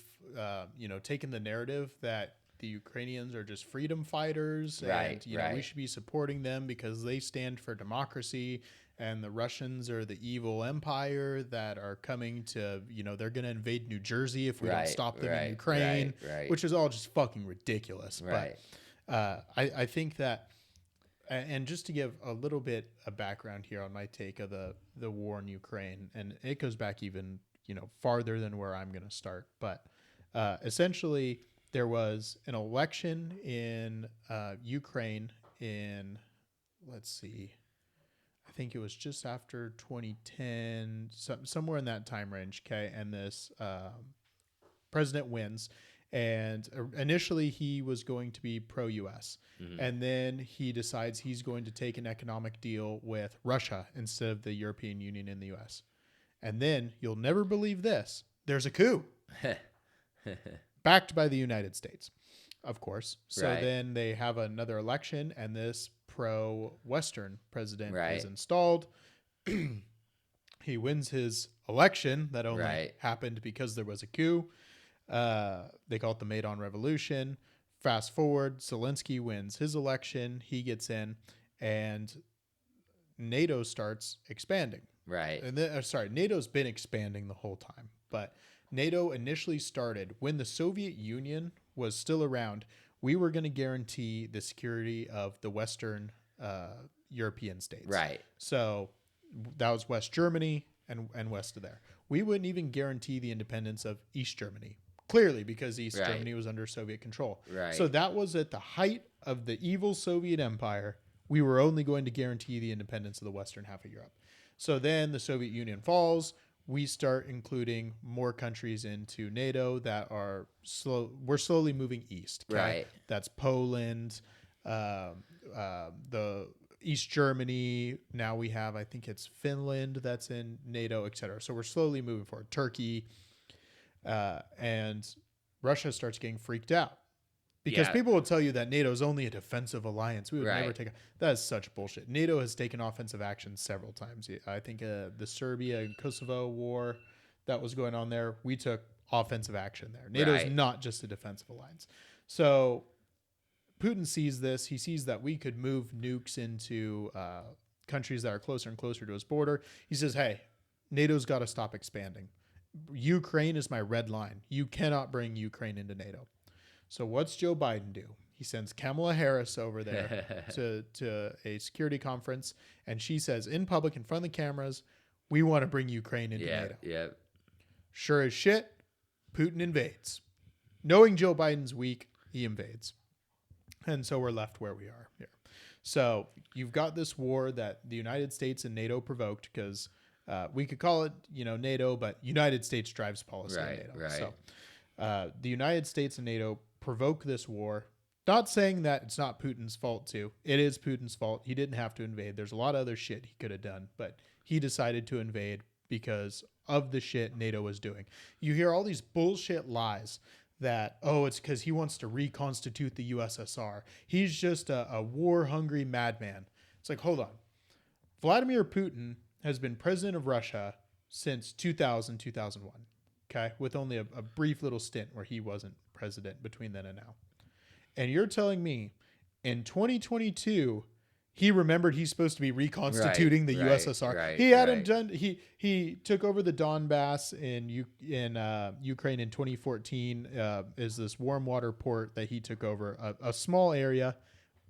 A: taken the narrative that the Ukrainians are just freedom fighters and, we should be supporting them because they stand for democracy, and the Russians are the evil empire that are coming to, they're going to invade New Jersey if we don't stop them in Ukraine, which is all just fucking ridiculous. I think that, and just to give a little bit of background here on my take of the war in Ukraine, and it goes back even farther than where I'm going to start, but essentially there was an election in Ukraine in, let's see, I think it was just after 2010, somewhere in that time range. Okay, and this president wins. And initially, he was going to be pro-U.S. And then he decides he's going to take an economic deal with Russia instead of the European Union and the U.S. And then, you'll never believe this, there's a coup backed by the United States, of course. So then they have another election, and this pro-Western president is installed. He wins his election that only happened because there was a coup. They call it the Maidan Revolution. Fast forward, Zelenskyy wins his election. He gets in, and NATO starts expanding.
B: Right.
A: And then, NATO's been expanding the whole time, but NATO initially started when the Soviet Union was still around. We were going to guarantee the security of the Western European states.
B: Right.
A: So that was West Germany and west of there. We wouldn't even guarantee the independence of East Germany. Clearly, because East Germany was under Soviet control.
B: Right.
A: So that was at the height of the evil Soviet Empire. We were only going to guarantee the independence of the western half of Europe. So then the Soviet Union falls. We start including more countries into NATO that are slow. We're slowly moving east. Okay?
B: Right.
A: That's Poland, the East Germany. Now we have, I think it's Finland that's in NATO, etc. So we're slowly moving forward. Turkey. And Russia starts getting freaked out because people will tell you that NATO is only a defensive alliance. We would never take that is such bullshit. NATO has taken offensive action several times. I think the Serbia and Kosovo war that was going on there, we took offensive action there. NATO is not just a defensive alliance. So Putin sees this. He sees that we could move nukes into countries that are closer and closer to his border. He says, hey, NATO's got to stop expanding. Ukraine is my red line. You cannot bring Ukraine into NATO. So what's Joe Biden do? He sends Kamala Harris over there to a security conference, and she says in public, in front of the cameras, we want to bring Ukraine into NATO.
B: Yeah.
A: Sure as shit, Putin invades. Knowing Joe Biden's weak, he invades. And so we're left where we are here. So you've got this war that the United States and NATO provoked because we could call it, NATO, but United States drives policy in NATO.
B: Right.
A: So the United States and NATO provoke this war. Not saying that it's not Putin's fault too. It is Putin's fault. He didn't have to invade. There's a lot of other shit he could have done, but he decided to invade because of the shit NATO was doing. You hear all these bullshit lies that, it's because he wants to reconstitute the USSR. He's just a war-hungry madman. It's like, hold on. Vladimir Putin has been president of Russia since 2000, 2001, okay, with only a brief little stint where he wasn't president between then and now. And you're telling me in 2022, he remembered he's supposed to be reconstituting the USSR. He hadn't done, he took over the Donbass in Ukraine in 2014, is this warm water port that he took over, a small area,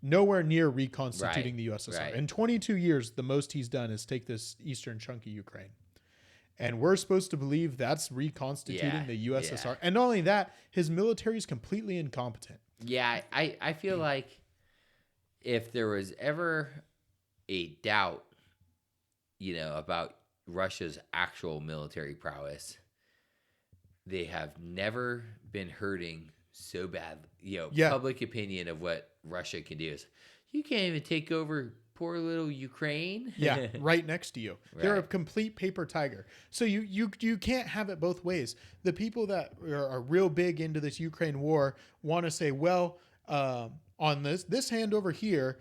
A: nowhere near reconstituting the USSR.
B: Right.
A: In 22 years, the most he's done is take this eastern chunk of Ukraine. And we're supposed to believe that's reconstituting the USSR. Yeah. And not only that, his military is completely incompetent.
B: Yeah, I feel like if there was ever a doubt, about Russia's actual military prowess, they have never been hurting so bad. Public opinion of what Russia can do is, you can't even take over poor little Ukraine.
A: Yeah, right next to you. They're a complete paper tiger. So you can't have it both ways. The people that are real big into this Ukraine war want to say, well, on this hand over here,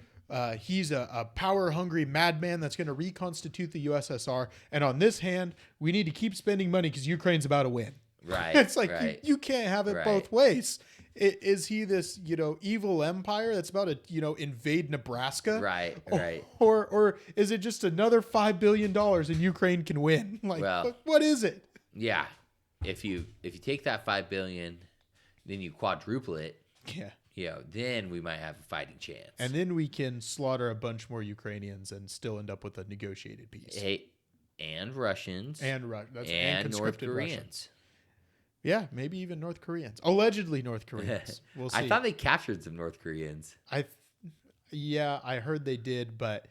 A: he's a power-hungry madman that's going to reconstitute the USSR. And on this hand, we need to keep spending money because Ukraine's about to win.
B: Right.
A: It's like you can't have it both ways. Is he this evil empire that's about to invade Nebraska?
B: Right.
A: Or is it just another $5 billion and Ukraine can win? What is it?
B: Yeah. If you take that $5 billion, then you quadruple it.
A: Yeah.
B: then we might have a fighting chance.
A: And then we can slaughter a bunch more Ukrainians and still end up with a negotiated peace.
B: Hey, and Russians.
A: And
B: and North
A: conscripted
B: Koreans.
A: Russians. Yeah, maybe even North Koreans. Allegedly North Koreans. We'll see.
B: I thought they captured some North Koreans.
A: I heard they did, but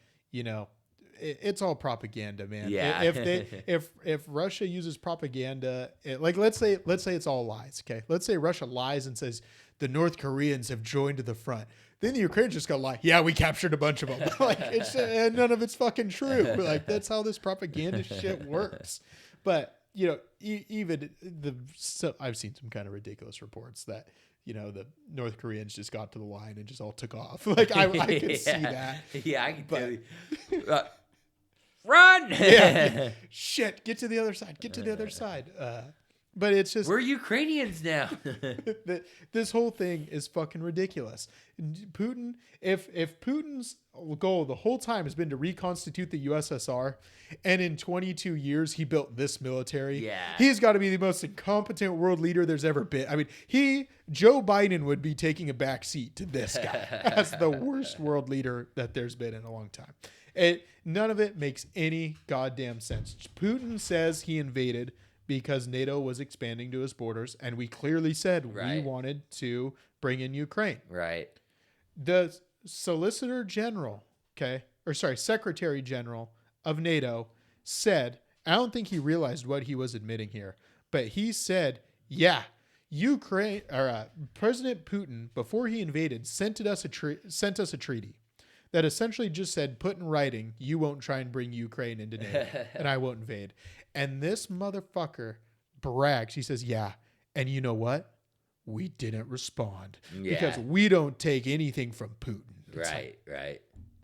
A: it's all propaganda, man.
B: Yeah.
A: If Russia uses propaganda, let's say it's all lies. Okay, let's say Russia lies and says the North Koreans have joined the front. Then the Ukrainians just go lie. Yeah, we captured a bunch of them. And none of it's fucking true. That's how this propaganda shit works. But I've seen some kind of ridiculous reports that the North Koreans just got to the line and just all took off. I could see that.
B: Yeah, I can tell you. Run!
A: Yeah. Shit, get to the other side. Get to the other side. But it's just
B: we're Ukrainians now.
A: This whole thing is fucking ridiculous. Putin, if Putin's goal the whole time has been to reconstitute the USSR, and in 22 years he built this military, he's got to be the most incompetent world leader there's ever been. I mean, Joe Biden would be taking a back seat to this guy as the worst world leader that there's been in a long time. None of it makes any goddamn sense. Putin says he invaded because NATO was expanding to his borders, and we clearly said we wanted to bring in Ukraine.
B: Right.
A: The Secretary General of NATO said, I don't think he realized what he was admitting here, but he said, Ukraine or President Putin, before he invaded, sent us a treaty that essentially just said, put in writing, you won't try and bring Ukraine into NATO, and I won't invade. And this motherfucker brags. He says, and you know what? We didn't respond because we don't take anything from Putin. It's
B: Right.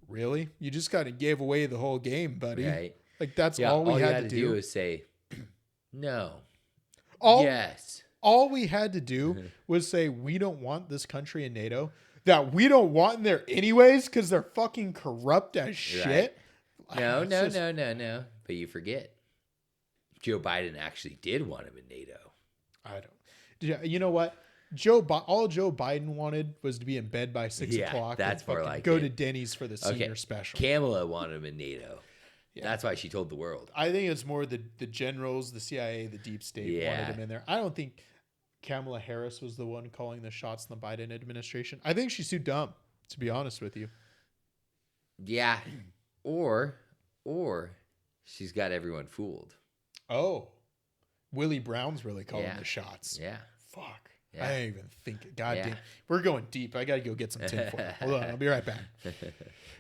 A: Really? You just kind of gave away the whole game, buddy.
B: Right.
A: That's all we had to
B: do is say, no.
A: Yes. All we had to do was say, we don't want this country in NATO, that we don't want in there anyways because they're fucking corrupt as shit.
B: No. But you forget. Joe Biden actually did want him in NATO.
A: I don't. You know what? All Joe Biden wanted was to be in bed by 6 o'clock.
B: That's more like
A: go to Denny's for the senior special.
B: Kamala wanted him in NATO. Yeah. That's why she told the world.
A: I think it's more the generals, the CIA, the deep state wanted him in there. I don't think Kamala Harris was the one calling the shots in the Biden administration. I think she's too dumb, to be honest with you.
B: Yeah. Or she's got everyone fooled.
A: Oh, Willie Brown's really calling the shots.
B: Yeah.
A: Fuck. Yeah. I didn't even think. God damn. We're going deep. I got to go get some tinfoil. Hold on. I'll be right back.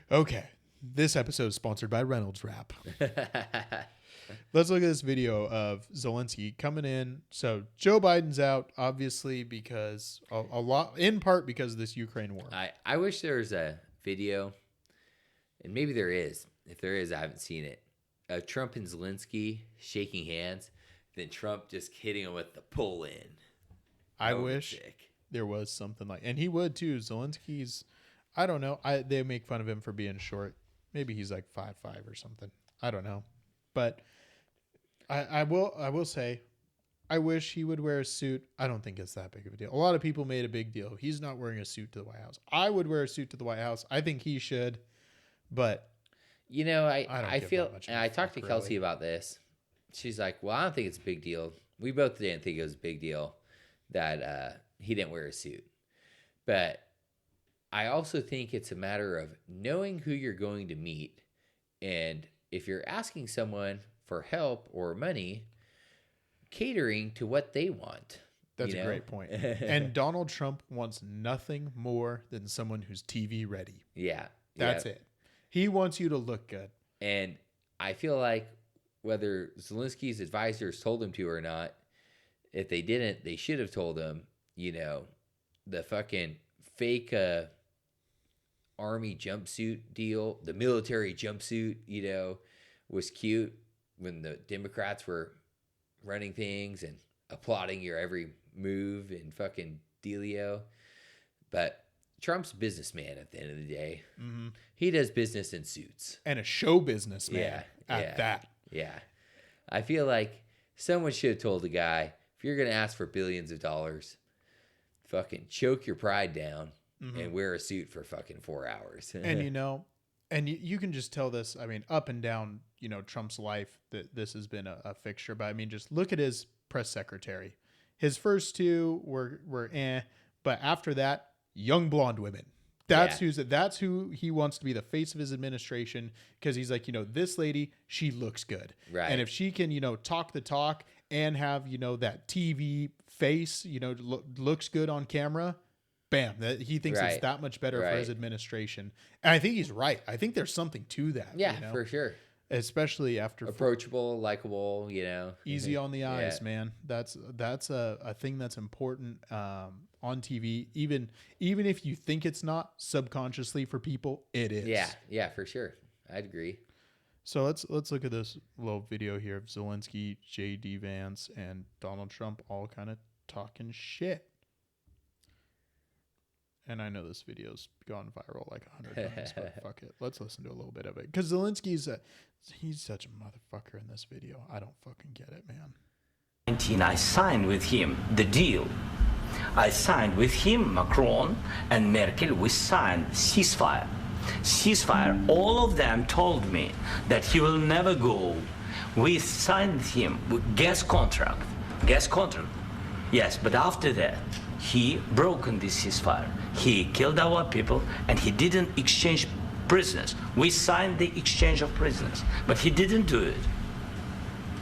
A: Okay. This episode is sponsored by Reynolds Wrap. Let's look at this video of Zelenskyy coming in. So Joe Biden's out, obviously, because in part because of this Ukraine war.
B: I wish there was a video, and maybe there is. If there is, I haven't seen it. Trump and Zelenskyy shaking hands, then Trump just hitting him with the pull in.
A: I wish there was something like, and he would too. Zelensky's, I don't know. They make fun of him for being short. Maybe he's like 5'5" or something. I don't know, but I will say, I wish he would wear a suit. I don't think it's that big of a deal. A lot of people made a big deal. He's not wearing a suit to the White House. I would wear a suit to the White House. I think he should, but.
B: I feel, and I talked to Kelsey about this. She's like, well, I don't think it's a big deal. We both didn't think it was a big deal that he didn't wear a suit. But I also think it's a matter of knowing who you're going to meet. And if you're asking someone for help or money, catering to what they want.
A: That's a great point. And Donald Trump wants nothing more than someone who's TV ready.
B: Yeah.
A: That's it. He wants you to look good.
B: And I feel like whether Zelensky's advisors told him to or not, if they didn't, they should have told him, the fucking fake army jumpsuit deal, the military jumpsuit, was cute when the Democrats were running things and applauding your every move and fucking dealio. But Trump's a businessman at the end of the day. Mm-hmm. He does business in suits.
A: And a show businessman at that.
B: Yeah. I feel like someone should have told the guy, if you're going to ask for billions of dollars, fucking choke your pride down and wear a suit for fucking 4 hours.
A: And and you can just tell this. I mean, up and down, Trump's life that this has been a fixture. But I mean, just look at his press secretary. His first two were but after that, young blonde women. That's who he wants to be the face of his administration, because he's like, this lady, she looks good.
B: Right.
A: And if she can, talk the talk and have, that TV face, looks good on camera, bam, that he thinks it's that much better for his administration. And I think he's right. I think there's something to that.
B: Yeah, for sure.
A: Especially after
B: approachable, likable,
A: easy on the eyes, man. That's a thing that's important on TV. Even if you think it's not, subconsciously for people, it is.
B: Yeah, for sure. I'd agree.
A: So let's look at this little video here of Zelenskyy, J.D. Vance, and Donald Trump all kind of talking shit. And I know this video's gone viral like 100 times, but fuck it. Let's listen to a little bit of it. Because Zelensky's he's such a motherfucker in this video. I don't fucking get it, man.
E: I signed with him the deal. I signed with him, Macron and Merkel, we signed ceasefire. Ceasefire, all of them told me that he will never go. We signed with him with gas contract. Yes, but after that, he broken this ceasefire. He killed our people and he didn't exchange prisoners. We signed the exchange of prisoners, but he didn't do it.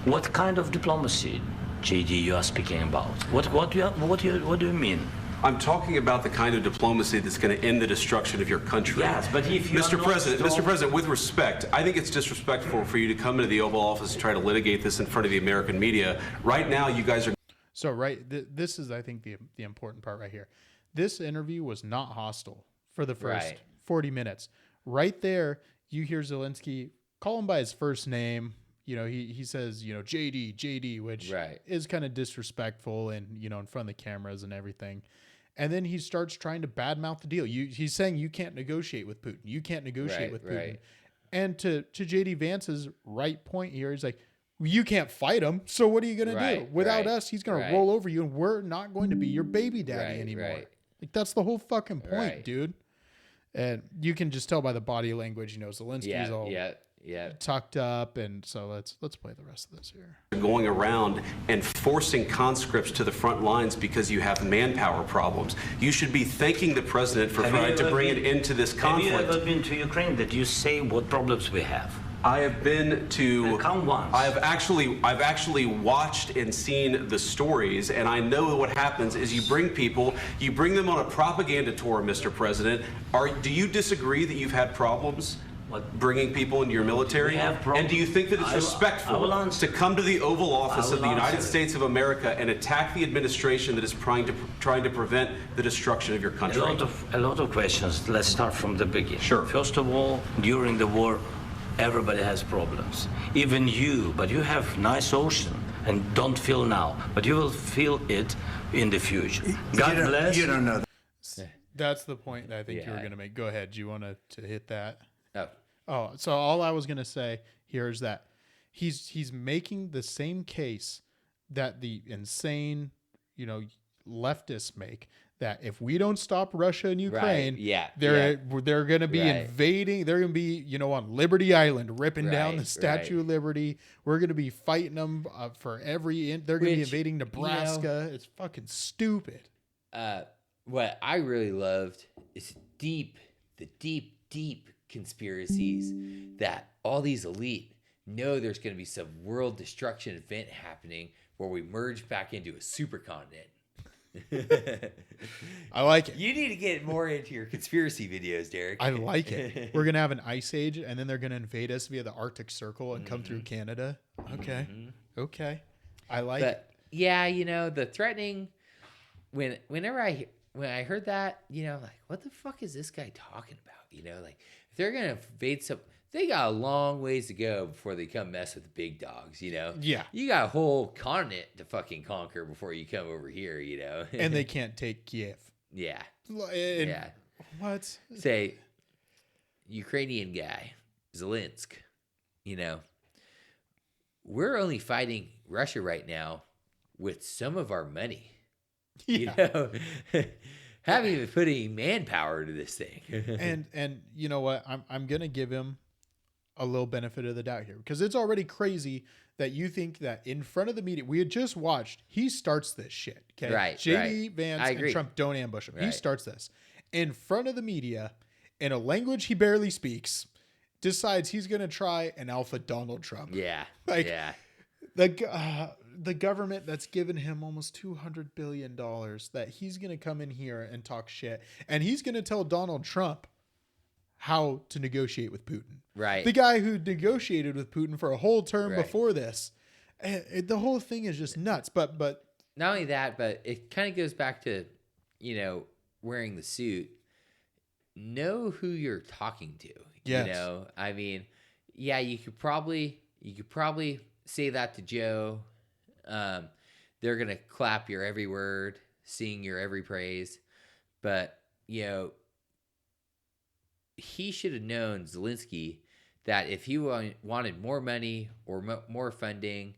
E: What kind of diplomacy, JD, you are speaking about? What do you mean?
F: I'm talking about the kind of diplomacy that's going to end the destruction of your country.
E: Yes, but if you
F: Mr. President, with respect, I think it's disrespectful for you to come into the Oval Office and try to litigate this in front of the American media. Right now, you guys are...
A: So, this is, I think, the important part right here. This interview was not hostile for the first 40 minutes. Right there, you hear Zelenskyy call him by his first name. He says, JD, which is kind of disrespectful and, in front of the cameras and everything. And then he starts trying to badmouth the deal. He's saying you can't negotiate with Putin. You can't negotiate with Putin. Right. And to JD Vance's right point here, he's like, you can't fight him. So what are you going to do? Without us, he's going to roll over you and we're not going to be your baby daddy anymore. Like, that's the whole fucking point, dude. And you can just tell by the body language, Zelensky's all tucked up. And so let's play the rest of this here.
F: Going around and forcing conscripts to the front lines because you have manpower problems. You should be thanking the president for trying to bring it into this conflict.
E: Have you ever been to Ukraine that you say what problems we have?
F: I have been to.
E: Come once.
F: I've actually watched and seen the stories, and I know what happens is you bring them on a propaganda tour, Mr. President. Do you disagree that you've had problems bringing people into your military? And do you think that it's respectful to come to the Oval Office of the United States of America and attack the administration that is trying to prevent the destruction of your country?
E: A lot of questions. Let's start from the beginning.
F: Sure.
E: First of all, during the war, everybody has problems, even you, but you have nice ocean and don't feel now, but you will feel it in the future. God bless.
G: You don't know.
A: That's the point that I think you were going to make. Go ahead. Do you want to hit that?
B: Oh,
A: so all I was going to say here is that he's making the same case that the insane, leftists make, that if we don't stop Russia and Ukraine, they're going to be invading. They're going to be, on Liberty Island, ripping down the Statue of Liberty. We're going to be fighting them for every. They're going to be invading Nebraska. It's fucking stupid.
B: What I really loved is the deep conspiracies that all these elite know there's going to be some world destruction event happening where we merge back into a supercontinent.
A: I like it.
B: You need to get more into your conspiracy videos, Derek.
A: I like it. We're gonna have an ice age, and then they're gonna invade us via the Arctic Circle and come through Canada. Okay. I like it.
B: Yeah, the threatening. Whenever I heard that, like, what the fuck is this guy talking about? Like, if they're gonna invade they got a long ways to go before they come mess with the big dogs,
A: Yeah.
B: You got a whole continent to fucking conquer before you come over here,
A: And they can't take Kiev.
B: Yeah.
A: Yeah. What?
B: Say, Ukrainian guy, Zelenskyy, we're only fighting Russia right now with some of our money.
A: Yeah.
B: Haven't even put any manpower to this thing.
A: and you know what? I'm gonna give him a little benefit of the doubt here, because it's already crazy that you think that in front of the media, we had just watched, he starts this shit. Okay.
B: Right,
A: JD
B: right.
A: Vance
B: I
A: and
B: agree.
A: Trump don't ambush him. He
B: Right.
A: starts this in front of the media in a language he barely speaks, decides he's going to try and alpha Donald Trump.
B: Yeah.
A: Like,
B: yeah.
A: The government that's given him almost $200 billion, that he's going to come in here and talk shit. And he's going to tell Donald Trump how to negotiate with Putin.
B: Right.
A: The guy who negotiated with Putin for a whole term
B: Right.
A: before this. The whole thing is just nuts. But
B: Not only that, but it kind of goes back to, wearing the suit. Know who you're talking to.
A: Yes.
B: I mean, yeah, you could probably say that to Joe. They're gonna clap your every word, sing your every praise, but he should have known, Zelenskyy, that if he wanted more money or more funding,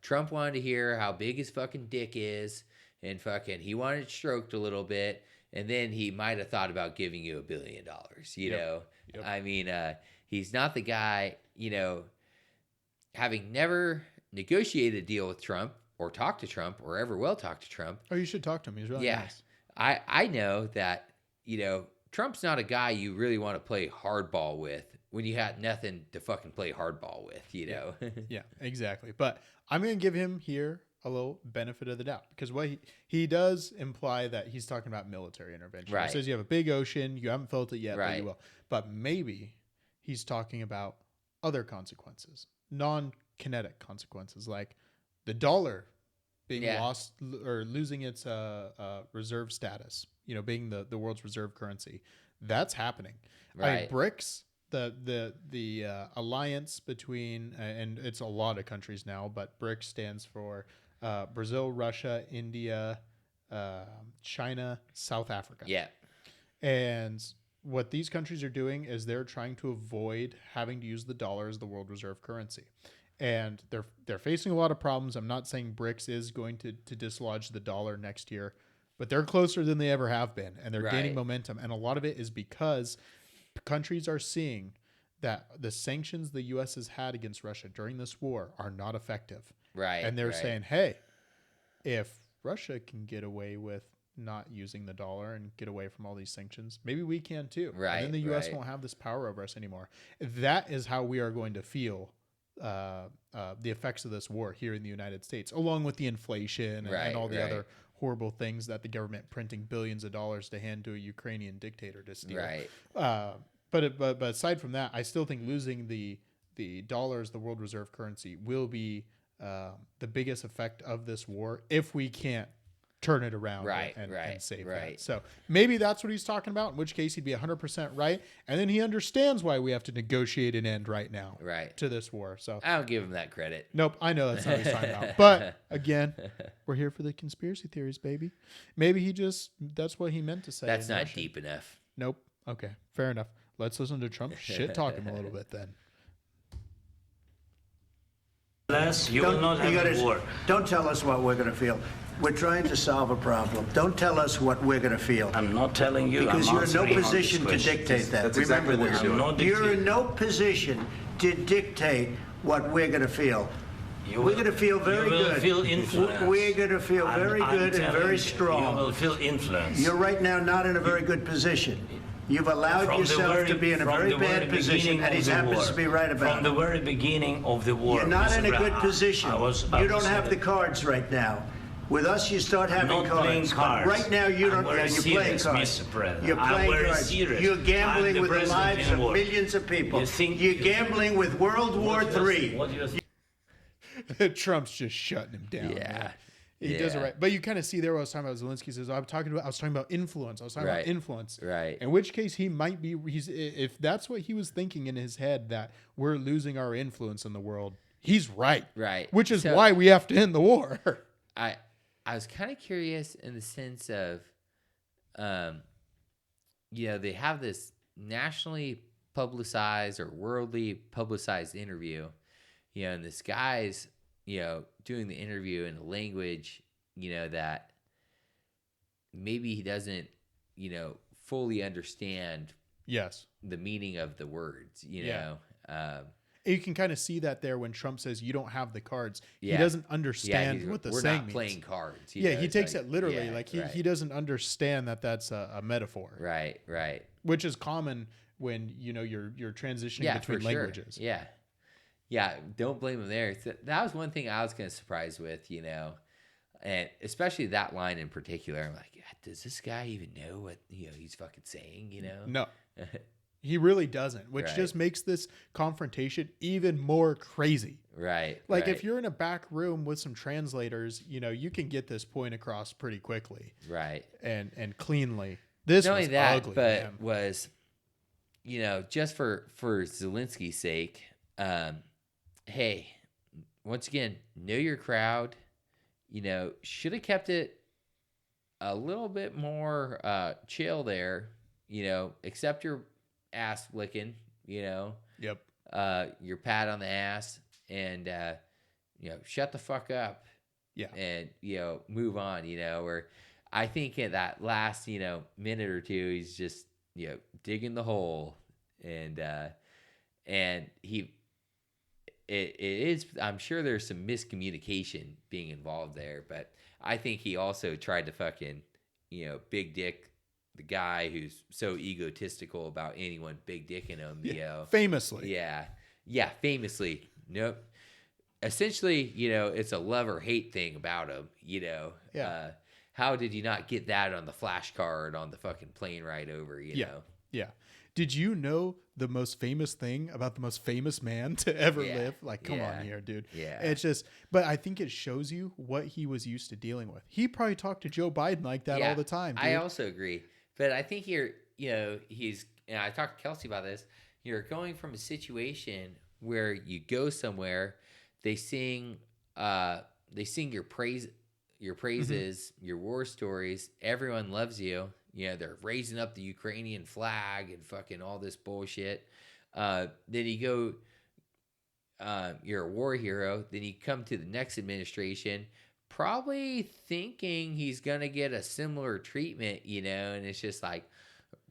B: Trump wanted to hear how big his fucking dick is, and fucking he wanted it stroked a little bit, and then he might have thought about giving you $1 billion.
A: Yep.
B: I mean, he's not the guy. Having never negotiated a deal with Trump or talked to Trump or ever will talk to Trump.
A: oh, you should talk to him. He's really nice.
B: I know that, Trump's not a guy you really want to play hardball with when you had nothing to fucking play hardball with,
A: Yeah, exactly. But I'm going to give him here a little benefit of the doubt, because what he does imply that he's talking about military intervention.
B: Right.
A: He says you have a big ocean, you haven't felt it yet, but
B: Right.
A: you will. But maybe he's talking about other consequences, non-kinetic consequences, like the dollar being lost or losing its reserve status, being the world's reserve currency. That's happening.
B: Right.
A: BRICS, the alliance between, and it's a lot of countries now, but BRICS stands for Brazil, Russia, India, China, South Africa.
B: Yeah.
A: And what these countries are doing is they're trying to avoid having to use the dollar as the world reserve currency. And they're facing a lot of problems. I'm not saying BRICS is going to dislodge the dollar next year, but they're closer than they ever have been, and they're gaining
B: Right.
A: momentum. And a lot of it is because countries are seeing that the sanctions the U.S. has had against Russia during this war are not effective.
B: Right.
A: And they're
B: right.
A: saying, hey, if Russia can get away with not using the dollar and get away from all these sanctions, maybe we can too.
B: Right,
A: And then the U.S.
B: right.
A: won't have this power over us anymore. That is how we are going to feel the effects of this war here in the United States, along with the inflation
B: Right,
A: and all the
B: right.
A: other horrible things that the government printing billions of dollars to hand to a Ukrainian dictator to steal.
B: Right.
A: But aside from that, I still think losing the dollar as the world reserve currency will be the biggest effect of this war if we can't turn it around
B: Right,
A: and
B: right,
A: save
B: right.
A: that. So maybe that's what he's talking about, in which case he'd be 100% right. And then he understands why we have to negotiate an end right now
B: Right.
A: to this war. So
B: I don't give him that credit.
A: nope, I know that's not what he's talking about. But again, we're here for the conspiracy theories, baby. Maybe that's what he meant to say.
B: That's
A: in
B: not
A: Russian.
B: deep enough.
A: Nope. Okay, fair enough. Let's listen to Trump shit talk him a little bit then.
E: Unless you will not have a war.
C: Don't tell us what we're going to feel. We're trying to solve a problem. Don't tell us what we're going to feel.
E: I'm not telling you.
C: Because
E: I'm
C: you're in no
E: answering on
C: position
E: this
C: to
E: question.
C: dictate that.
F: That's exactly what
C: Remember
F: you're
C: this.
F: doing.
E: I'm not
C: You're in
E: dictating.
C: no position to dictate what we're going to feel.
E: You
C: We're
E: will-
C: going to feel very
E: you will
C: good.
E: feel influenced.
C: We're going to feel very
E: I'm
C: good and
E: telling
C: very
E: you,
C: strong.
E: You will feel influence.
C: You're right now not in a very good position. You've allowed
E: From the
C: yourself to be in a
E: from
C: very
E: the
C: bad position,
E: beginning
C: and he
E: of the
C: happens
E: war.
C: to be right about
E: From the
C: it.
E: very beginning of the war.
C: You're not
E: Mr.
C: in a good
E: Brown,
C: position.
E: I was
C: You don't have the cards right now. With us, you start having
E: not
C: cards.
E: playing
C: But
E: cards.
C: right now, you
E: I'm
C: don't.
E: very
C: You're playing
E: serious,
C: cards.
E: Mr. President.
C: You're
E: I'm
C: playing
E: very
C: cards.
E: serious.
C: You're
E: I'm
C: gambling
E: the
C: with the
E: president
C: lives
E: in
C: of
E: war.
C: millions of people.
E: You think-
C: You're gambling with World War III.
E: What do you think?
A: Trump's just shutting him down.
B: Yeah.
A: Man. He does it
B: Yeah.
A: right. But you kind of see there what I was talking about. Zelenskyy says, I was talking about influence. I was talking
B: Right.
A: about influence.
B: Right.
A: In which case he might be, if that's what he was thinking in his head, that we're losing our influence in the world, he's right.
B: Right.
A: Which is
B: So-
A: why we have to end the war.
B: I was kind of curious in the sense of, they have this nationally publicized or worldly publicized interview, and this guy's, doing the interview in a language, that maybe he doesn't, fully understand
A: Yes.
B: the meaning of the words,
A: Yeah. You can kind of see that there when Trump says you don't have the cards. He
B: Yeah.
A: doesn't understand what the
B: we're
A: saying
B: not
A: means.
B: playing cards.
A: Yeah, he
B: It's
A: takes
B: like,
A: it literally.
B: yeah,
A: Like he,
B: right.
A: he doesn't understand that that's a metaphor.
B: Right.
A: Which is common when you're transitioning
B: Yeah,
A: between
B: for sure.
A: languages.
B: Yeah. Don't blame him there. So that was one thing I was kind of surprised with, and especially that line in particular. I'm like, does this guy even know what he's fucking saying?
A: No, he really doesn't, which
B: Right.
A: just makes this confrontation even more crazy.
B: Right.
A: Like if you're in a back room with some translators, you can get this point across pretty quickly.
B: Right.
A: And cleanly. This
B: Not
A: was
B: only that,
A: ugly,
B: but
A: man.
B: was, just for Zelensky's sake, hey, once again, know your crowd. Should have kept it a little bit more chill there. Accept your ass licking.
A: Yep.
B: Your pat on the ass, and shut the fuck up.
A: Yeah.
B: And move on. Where I think in that last minute or two, he's just digging the hole, and it is, I'm sure there's some miscommunication being involved there, but I think he also tried to fucking, big dick the guy who's so egotistical about anyone big dicking him,
A: Famously.
B: Yeah, famously. Nope. Essentially, it's a love or hate thing about him,
A: Yeah.
B: How did you not get that on the flashcard on the fucking plane ride over,
A: Yeah. Did you know the most famous thing about the most famous man to ever live? Like, come on here, dude.
B: Yeah.
A: It's just, but I think it shows you what he was used to dealing with. He probably talked to Joe Biden like that all the time, dude.
B: I also agree. But I think he's, and I talked to Kelsey about this, you're going from a situation where you go somewhere, they sing your praises, your war stories, everyone loves you. They're raising up the Ukrainian flag and fucking all this bullshit. Then you go, you're a war hero. Then you come to the next administration, probably thinking he's going to get a similar treatment, and it's just like,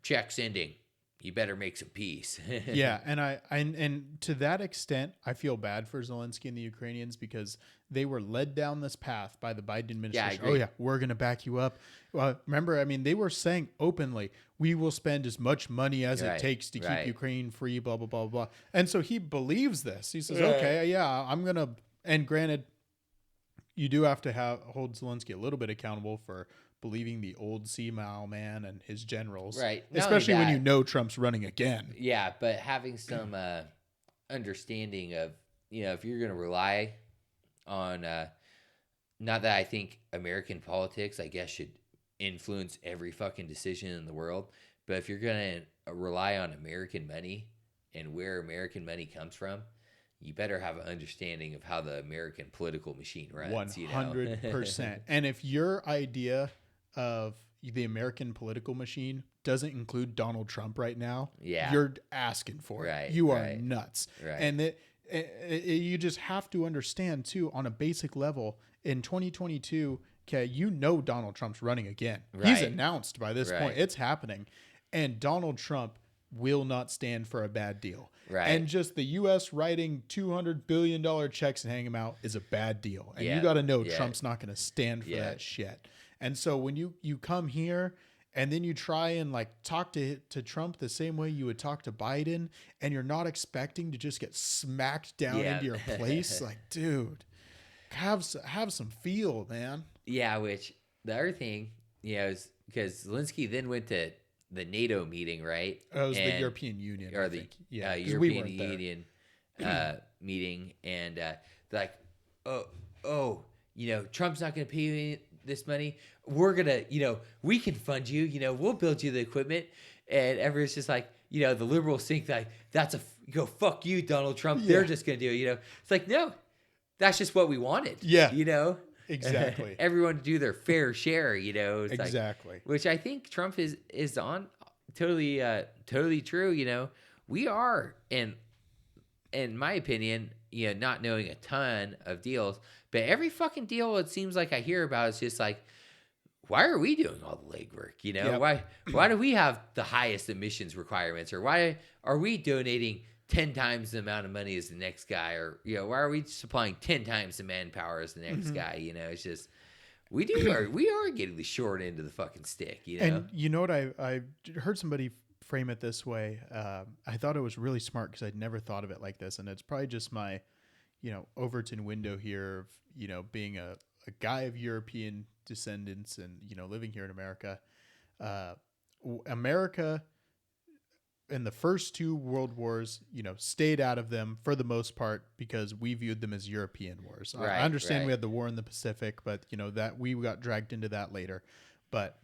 B: check's ending. You better make some peace.
A: Yeah, and to that extent, I feel bad for Zelenskyy and the Ukrainians because they were led down this path by the Biden administration.
B: I agree.
A: We're going to back you up. Well, remember, they were saying openly, we will spend as much money as it takes to keep Ukraine free, blah, blah, blah, blah. And so he believes this. He says, okay, yeah, I'm going to, and granted, you do have to hold Zelenskyy a little bit accountable for believing the old senile man and his generals.
B: Right.
A: Especially when Trump's running again.
B: Yeah, but having some understanding of, if you're going to rely on, not that I think American politics, I guess, should influence every fucking decision in the world, but if you're going to rely on American money and where American money comes from, you better have an understanding of how the American political machine runs.
A: 100%. And if your idea of the American political machine doesn't include Donald Trump right now, you're asking for it. You are nuts.
B: Right.
A: And you just have to understand, too, on a basic level, in 2022, Donald Trump's running again. He's announced by this point. It's happening. And Donald Trump will not stand for a bad deal.
B: Right.
A: And just the U.S. writing $200 billion checks and hanging them out is a bad deal. And you got to know Trump's not going to stand for that shit. And so when you come here and then you try and talk to Trump the same way you would talk to Biden, and you're not expecting to just get smacked down into your place, dude, have some feel, man.
B: Yeah, which the other thing, is because Zelenskyy then went to the NATO meeting, right?
A: Oh, it was the European Union.
B: Or European Union meeting. And they're like, Trump's not going to pay you this money. We're going to, we can fund you, we'll build you the equipment. And everyone's just like, the liberals think that's fuck you, Donald Trump. Yeah. They're just going to do it, It's like, no, that's just what we wanted.
A: Yeah. Exactly.
B: Everyone to do their fair share, It's
A: exactly.
B: Which I think Trump is on totally true. We are, in my opinion, not knowing a ton of deals, but every fucking deal it seems like I hear about is just like, why are we doing all the legwork? Why do we have the highest emissions requirements, or why are we donating 10 times the amount of money as the next guy, or why are we supplying 10 times the manpower as the next guy? It's just we are getting the short end of the fucking stick.
A: And you know what, I heard somebody frame it this way. I thought it was really smart because I'd never thought of it like this, and it's probably just my Overton window here of being a guy of European descendants and living here in America. America in the first two world wars, stayed out of them for the most part because we viewed them as European wars. I understand we had the war in the Pacific, but that we got dragged into that later. But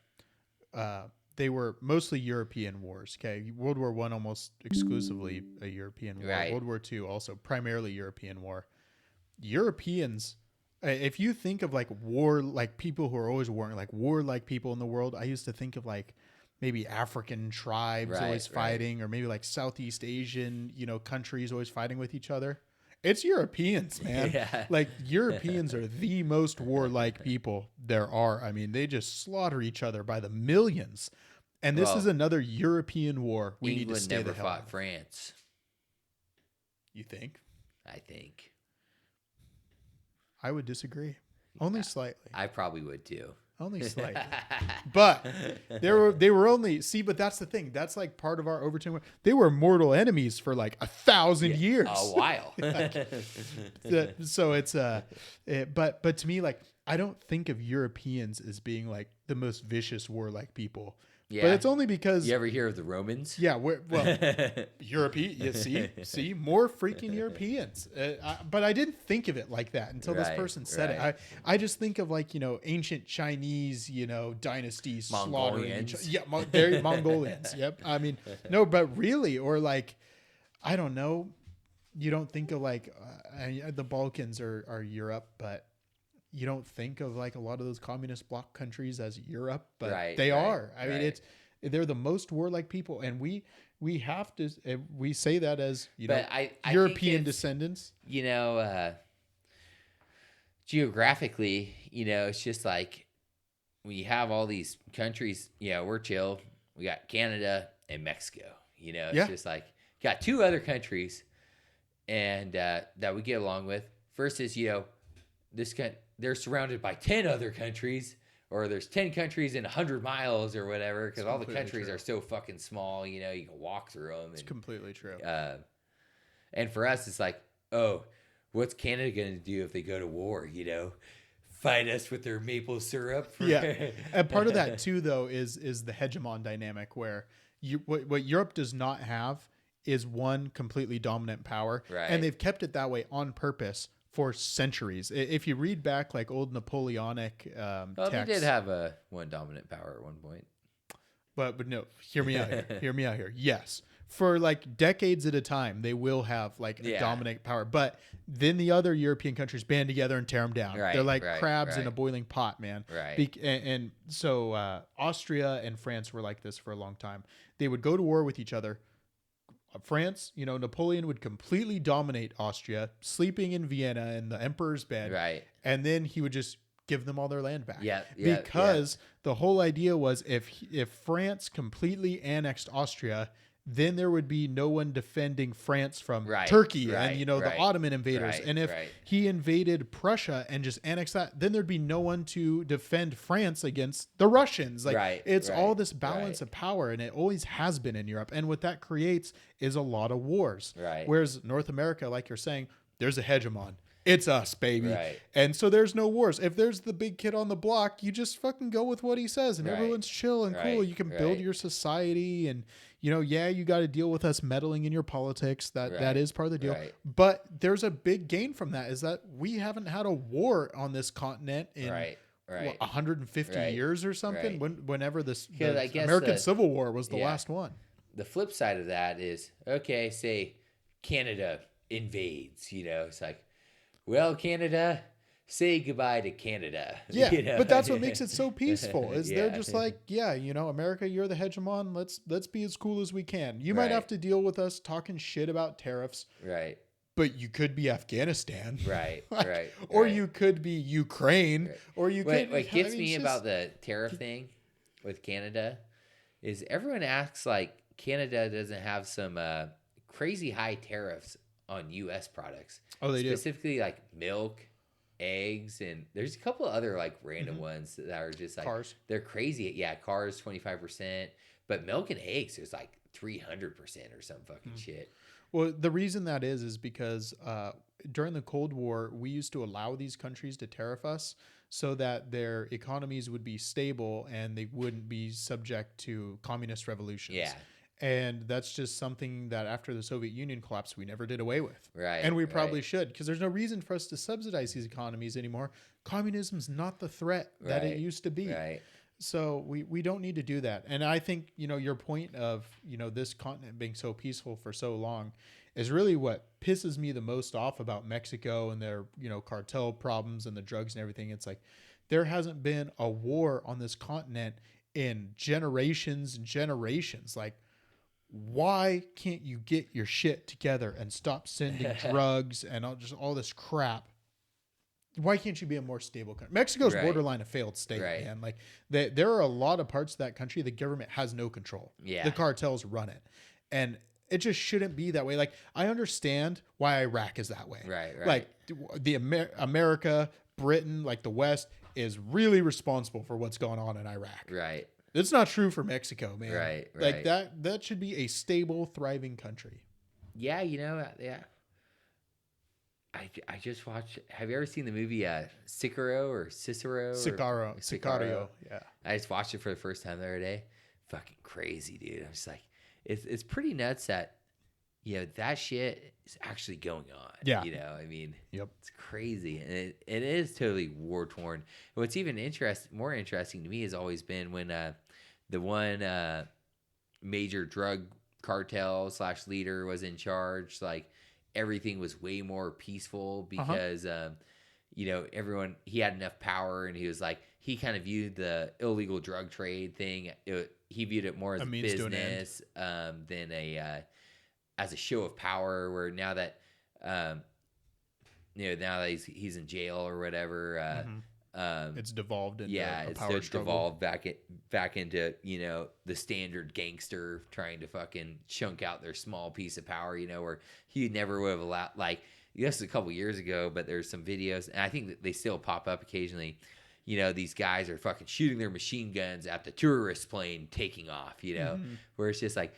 A: they were mostly European wars. Okay, World War I almost exclusively a European war.
B: Right.
A: World War II also primarily European war. Europeans, if you think of like war, like people who are always warring, like warlike people in the world, I used to think of like maybe African tribes always fighting, or maybe like Southeast Asian, countries always fighting with each other. It's Europeans, man.
B: Yeah.
A: Like Europeans are the most warlike people there are. I mean, they just slaughter each other by the millions. And this is another European war. We need to stay
B: never
A: the hell
B: fought
A: out of.
B: France.
A: You think?
B: I think.
A: I would disagree. Only slightly.
B: I probably would too.
A: Only slightly. But they were only, but that's the thing. That's like part of our Overton war. They were mortal enemies for like 1,000 years.
B: A while.
A: So it's but to me, like, I don't think of Europeans as being like the most vicious warlike people.
B: Yeah.
A: But it's only because
B: You ever hear of the Romans?
A: yeah, European. You see, more freaking Europeans. But I didn't think of it like that until this person said it. I just think of like ancient Chinese dynasties slaughtering each other. Yeah, Mongolians. Yep. I mean, no, but really, or like, I don't know. You don't think of like the Balkans are Europe, but you don't think of like a lot of those communist bloc countries as Europe, but they are. I mean, they're the most warlike people, and we have to we say that as I European descendants.
B: Geographically, it's just like when you have all these countries. We're chill. We got Canada and Mexico. It's just like got two other countries, and that we get along with. Versus they're surrounded by 10 other countries, or there's 10 countries in 100 miles or whatever, because all the countries are so fucking small, you can walk through them.
A: It's completely true.
B: And for us, it's like, oh, what's Canada going to do if they go to war, Fight us with their maple syrup?
A: Yeah. And part of that, too, though, is the hegemon dynamic, where what Europe does not have is one completely dominant power.
B: Right.
A: And they've kept it that way on purpose for centuries. If you read back like old Napoleonic texts,
B: they did have one dominant power at one point.
A: But no, hear me out here. Hear me out here. Yes, for like decades at a time, they will have like a dominant power. But then the other European countries band together and tear them down. They're like crabs in a boiling pot, man.
B: Right.
A: And so Austria and France were like this for a long time. They would go to war with each other. France, Napoleon would completely dominate Austria, sleeping in Vienna in the emperor's bed.
B: Right.
A: And then he would just give them all their land back.
B: Because
A: the whole idea was if France completely annexed Austria, then there would be no one defending France from Turkey and the Ottoman invaders. And if he invaded Prussia and just annexed that, then there'd be no one to defend France against the Russians. It's all this balance of power, and it always has been in Europe. And what that creates is a lot of wars. Whereas North America, like you're saying, there's a hegemon. It's us, baby. And so there's no wars. If there's the big kid on the block, you just fucking go with what he says, and everyone's chill and cool. You can build your society, and you got to deal with us meddling in your politics. That is part of the deal. But there's a big gain from that, is that we haven't had a war on this continent in 150 years or something. Whenever the American Civil War was the last one.
B: The flip side of that is, okay, say Canada invades. It's like, well, Canada, say goodbye to Canada.
A: Yeah, but that's what makes it so peaceful. Is they're just like, America, you're the hegemon. Let's be as cool as we can. You might have to deal with us talking shit about tariffs. but you could be Afghanistan.
B: Right,
A: Like,
B: right.
A: Or
B: right.
A: you could be Ukraine.
B: Right.
A: Or you could.
B: What gets
A: I mean,
B: me
A: it's
B: about
A: just-
B: the tariff thing with Canada is everyone acts like Canada doesn't have some crazy high tariffs on U.S. products.
A: Oh, they do.
B: Specifically like milk, eggs, and there's a couple of other like random ones that are just like
A: Cars.
B: They're crazy. Yeah, cars 25%, but milk and eggs is like 300% or some fucking shit.
A: Well, the reason that is because during the Cold War, we used to allow these countries to tariff us so that their economies would be stable and they wouldn't be subject to communist revolutions.
B: Yeah.
A: And that's just something that after the Soviet Union collapsed, we never did away with.
B: Right,
A: And we
B: right.
A: probably should, because there's no reason for us to subsidize these economies anymore. Communism's not the threat that it
B: Right,
A: used to be.
B: Right.
A: So we don't need to do that. And I think, your point of, this continent being so peaceful for so long is really what pisses me the most off about Mexico and their, cartel problems and the drugs and everything. It's like there hasn't been a war on this continent in generations and generations. Like, why can't you get your shit together and stop sending drugs and all this crap? Why can't you be a more stable country? Mexico's
B: Right.
A: borderline a failed state,
B: Right.
A: man. Like there are a lot of parts of that country the government has no control.
B: Yeah.
A: The cartels run it. And it just shouldn't be that way. Like, I understand why Iraq is that way.
B: Right, right.
A: Like the America, Britain, like the West is really responsible for what's going on in Iraq.
B: Right.
A: It's not true for Mexico, man.
B: Right,
A: Like
B: right.
A: that should be a stable, thriving country.
B: Yeah, yeah. I just watched. Have you ever seen the movie Sicario or Cicero?
A: Sicario. Yeah.
B: I just watched it for the first time the other day. Fucking crazy, dude. I'm just like, it's pretty nuts that that shit is actually going on.
A: Yeah.
B: I mean,
A: Yep.
B: it's crazy, and it is totally war torn. What's even more interesting to me has always been when the one major drug cartel / leader was in charge. Like, everything was way more peaceful because everyone, he had enough power, and he was like, he kind of viewed the illegal drug trade thing, he viewed it more as a
A: means to an end.
B: business than as a show of power. Where now that now that he's in jail or whatever,
A: It's devolved into
B: yeah,
A: a
B: it's
A: power struggle.
B: devolved back into the standard gangster trying to fucking chunk out their small piece of power. Where he never would have allowed. Like, this was a couple years ago, but there's some videos, and I think that they still pop up occasionally. These guys are fucking shooting their machine guns at the tourist plane taking off. Where it's just like,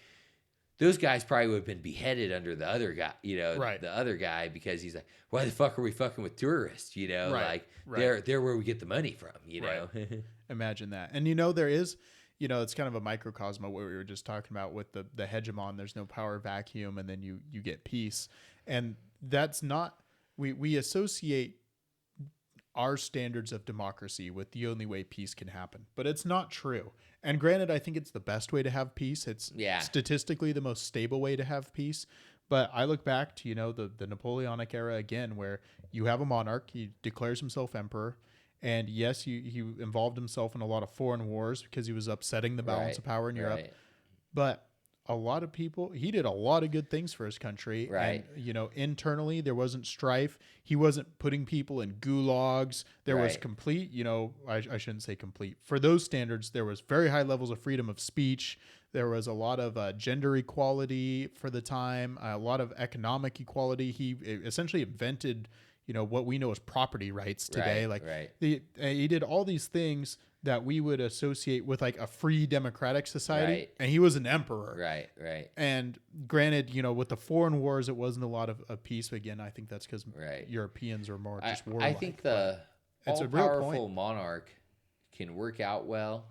B: those guys probably would have been beheaded under the other guy,
A: Right.
B: the other guy, because he's like, why the fuck are we fucking with tourists? Like, they're where we get the money from,
A: Right. Imagine that. And there is, it's kind of a microcosm of what we were just talking about with the hegemon. There's no power vacuum, and then you get peace. And that's not, we associate our standards of democracy with the only way peace can happen, but it's not true. And granted, I think it's the best way to have peace. It's statistically the most stable way to have peace. But I look back to, the Napoleonic era again, where you have a monarch, he declares himself emperor. And yes, he involved himself in a lot of foreign wars because he was upsetting the balance of power in Europe.
B: Right.
A: But a lot of people, he did a lot of good things for his country.
B: Right.
A: And, internally, there wasn't strife. He wasn't putting people in gulags. There was
B: Right.
A: complete, I shouldn't say complete. For those standards, there was very high levels of freedom of speech. There was a lot of gender equality for the time, a lot of economic equality. He essentially invented, what we know as property rights today.
B: Right.
A: He did all these things that we would associate with like a free democratic society.
B: Right.
A: And he was an emperor.
B: Right.
A: And granted, with the foreign wars, it wasn't a lot of peace. But again, I think that's because
B: Right.
A: Europeans are more just warlike.
B: I think the
A: it's a real
B: all-powerful
A: point.
B: monarch can work out well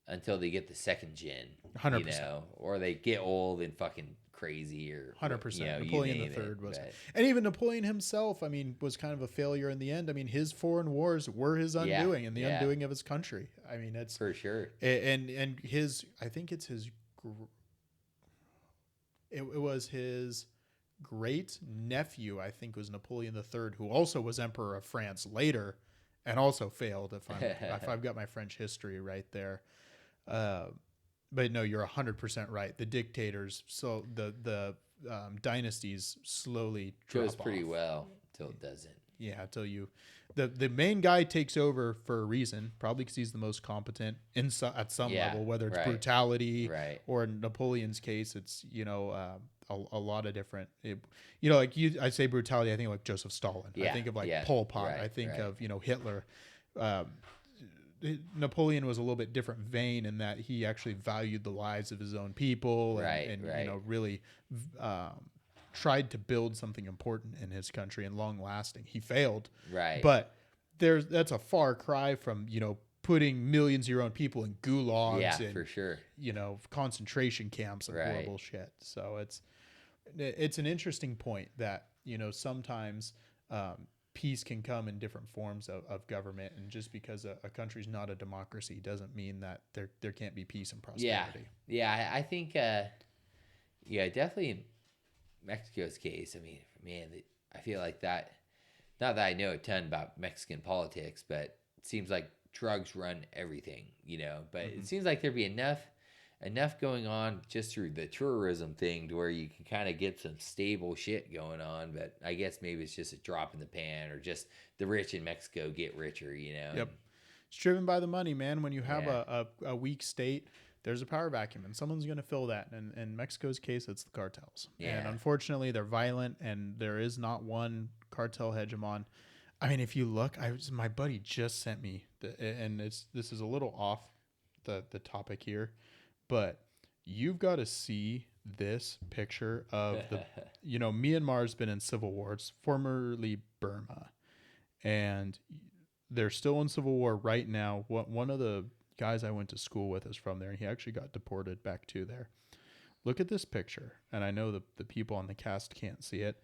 B: until they get the second gen,
A: 100%.
B: or they get old and fucking crazy, or
A: 100%.
B: you
A: Napoleon
B: name
A: III
B: it,
A: was,
B: but-
A: and even Napoleon himself, was kind of a failure in the end. His foreign wars were his undoing and the undoing of his country. It's
B: for sure.
A: and his, I think it's his, it was his great nephew, I think, was Napoleon III, who also was emperor of France later, and also failed. If I've got my French history right there. But no, you're 100% right. The dictators, so the dynasties slowly
B: Goes
A: drop
B: pretty
A: off.
B: well till it doesn't.
A: Yeah, till the main guy takes over for a reason, probably because he's the most competent at some
B: Yeah,
A: level, whether it's
B: right,
A: brutality
B: right.
A: or in Napoleon's case, it's a lot of different. Like I say brutality, I think of like Joseph Stalin. I
B: Yeah,
A: think of like
B: yeah,
A: Pol Pot.
B: right,
A: I think
B: right.
A: of Hitler. Napoleon was a little bit different vein in that he actually valued the lives of his own people and
B: Right.
A: really tried to build something important in his country and long lasting. He failed,
B: Right.
A: but that's a far cry from putting millions of your own people in gulags
B: Yeah,
A: and
B: for sure.
A: concentration camps and
B: Right.
A: horrible shit. So it's an interesting point that sometimes peace can come in different forms of government, and just because a country's not a democracy doesn't mean that there can't be peace and prosperity.
B: Yeah. I think, definitely in Mexico's case, I mean, man, I feel like that, not that I know a ton about Mexican politics, but it seems like drugs run everything, but it seems like there'd be enough going on just through the tourism thing to where you can kind of get some stable shit going on. But I guess maybe it's just a drop in the pan, or just the rich in Mexico get richer,
A: Yep. It's driven by the money, man. When you have
B: Yeah.
A: a weak state, there's a power vacuum, and someone's going to fill that. And in Mexico's case, it's the cartels.
B: Yeah.
A: And unfortunately, they're violent, and there is not one cartel hegemon. I mean, if you look, my buddy just sent me, and this is a little off the topic here, but you've got to see this picture of the, Myanmar's been in civil war. It's formerly Burma, and they're still in civil war right now. One of the guys I went to school with is from there, and he actually got deported back to there. Look at this picture, and I know the people on the cast can't see it.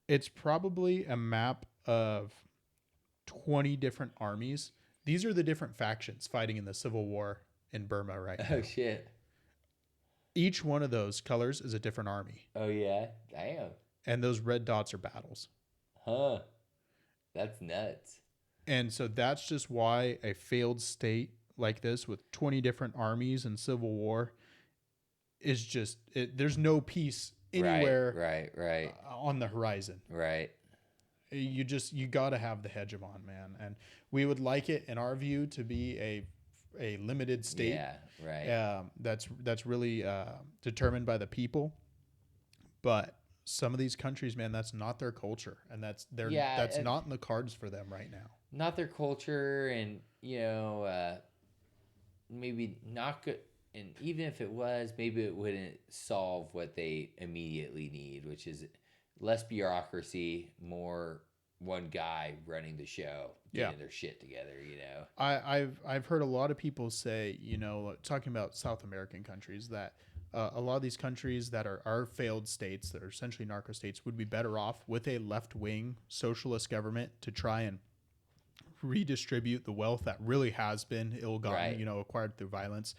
A: It's probably a map of 20 different armies. These are the different factions fighting in the civil war in Burma right now.
B: Oh, shit.
A: Each one of those colors is a different army,
B: Oh, yeah. Damn.
A: and those red dots are battles.
B: Huh. That's nuts.
A: And so that's just why a failed state like this with 20 different armies and civil war is just there's no peace anywhere
B: Right.
A: on the horizon.
B: Right.
A: You got to have the hegemon, man. And we would like it, in our view, to be a limited state.
B: Yeah, right.
A: That's really determined by the people. But some of these countries, man, that's not their culture, and that's not in the cards for them right now.
B: Not their culture, and maybe not good. And even if it was, maybe it wouldn't solve what they immediately need, which is less bureaucracy, more one guy running the show, getting their shit together.
A: I've heard a lot of people say, talking about South American countries, that a lot of these countries that are failed states, that are essentially narco states, would be better off with a left-wing socialist government to try and redistribute the wealth that really has been ill-gotten, acquired through violence,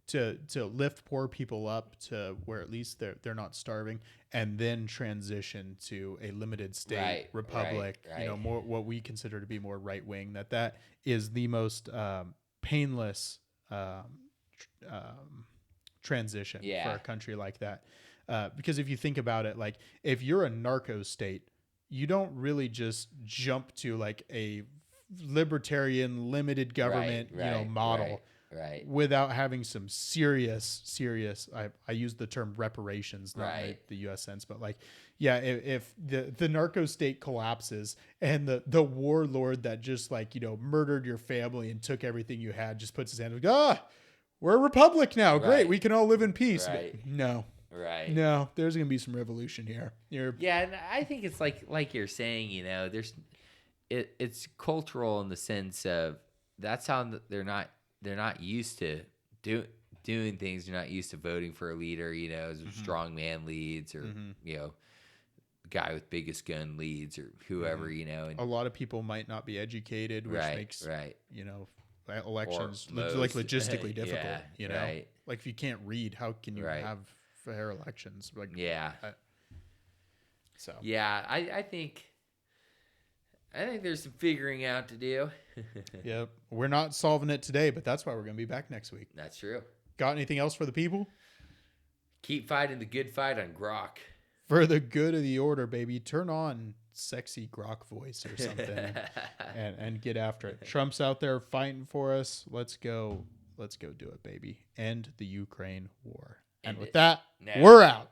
A: to lift poor people up to where at least they're not starving, and then transition to a limited state republic, more what we consider to be more right-wing. That is the most painless transition for a country like that. Because if you think about it, like if you're a narco state, you don't really just jump to like a libertarian limited government, model.
B: Right.
A: Without having some serious, I use the term reparations, not in the U.S. sense, but like, if the narco state collapses and the warlord that just murdered your family and took everything you had just puts his hand up, we're a republic now. Great. We can all live in peace.
B: Right.
A: But no.
B: Right.
A: No, there's going to be some revolution here.
B: And I think it's like you're saying, it's cultural in the sense of that's how they're not used to doing things. They're not used to voting for a leader, as a strong man leads, or guy with biggest gun leads, or whoever, And
A: a lot of people might not be educated, which makes elections like logistically difficult. Like if you can't read, how can you have fair elections? Like
B: I think there's some figuring out to do.
A: Yep. We're not solving it today, but that's why we're going to be back next week.
B: That's true.
A: Got anything else for the people?
B: Keep fighting the good fight on Grok.
A: for the good of the order, baby. Turn on sexy grok voice or something and get after it. Trump's out there fighting for us. Let's go do it, baby. End the Ukraine war. And with that, we're out.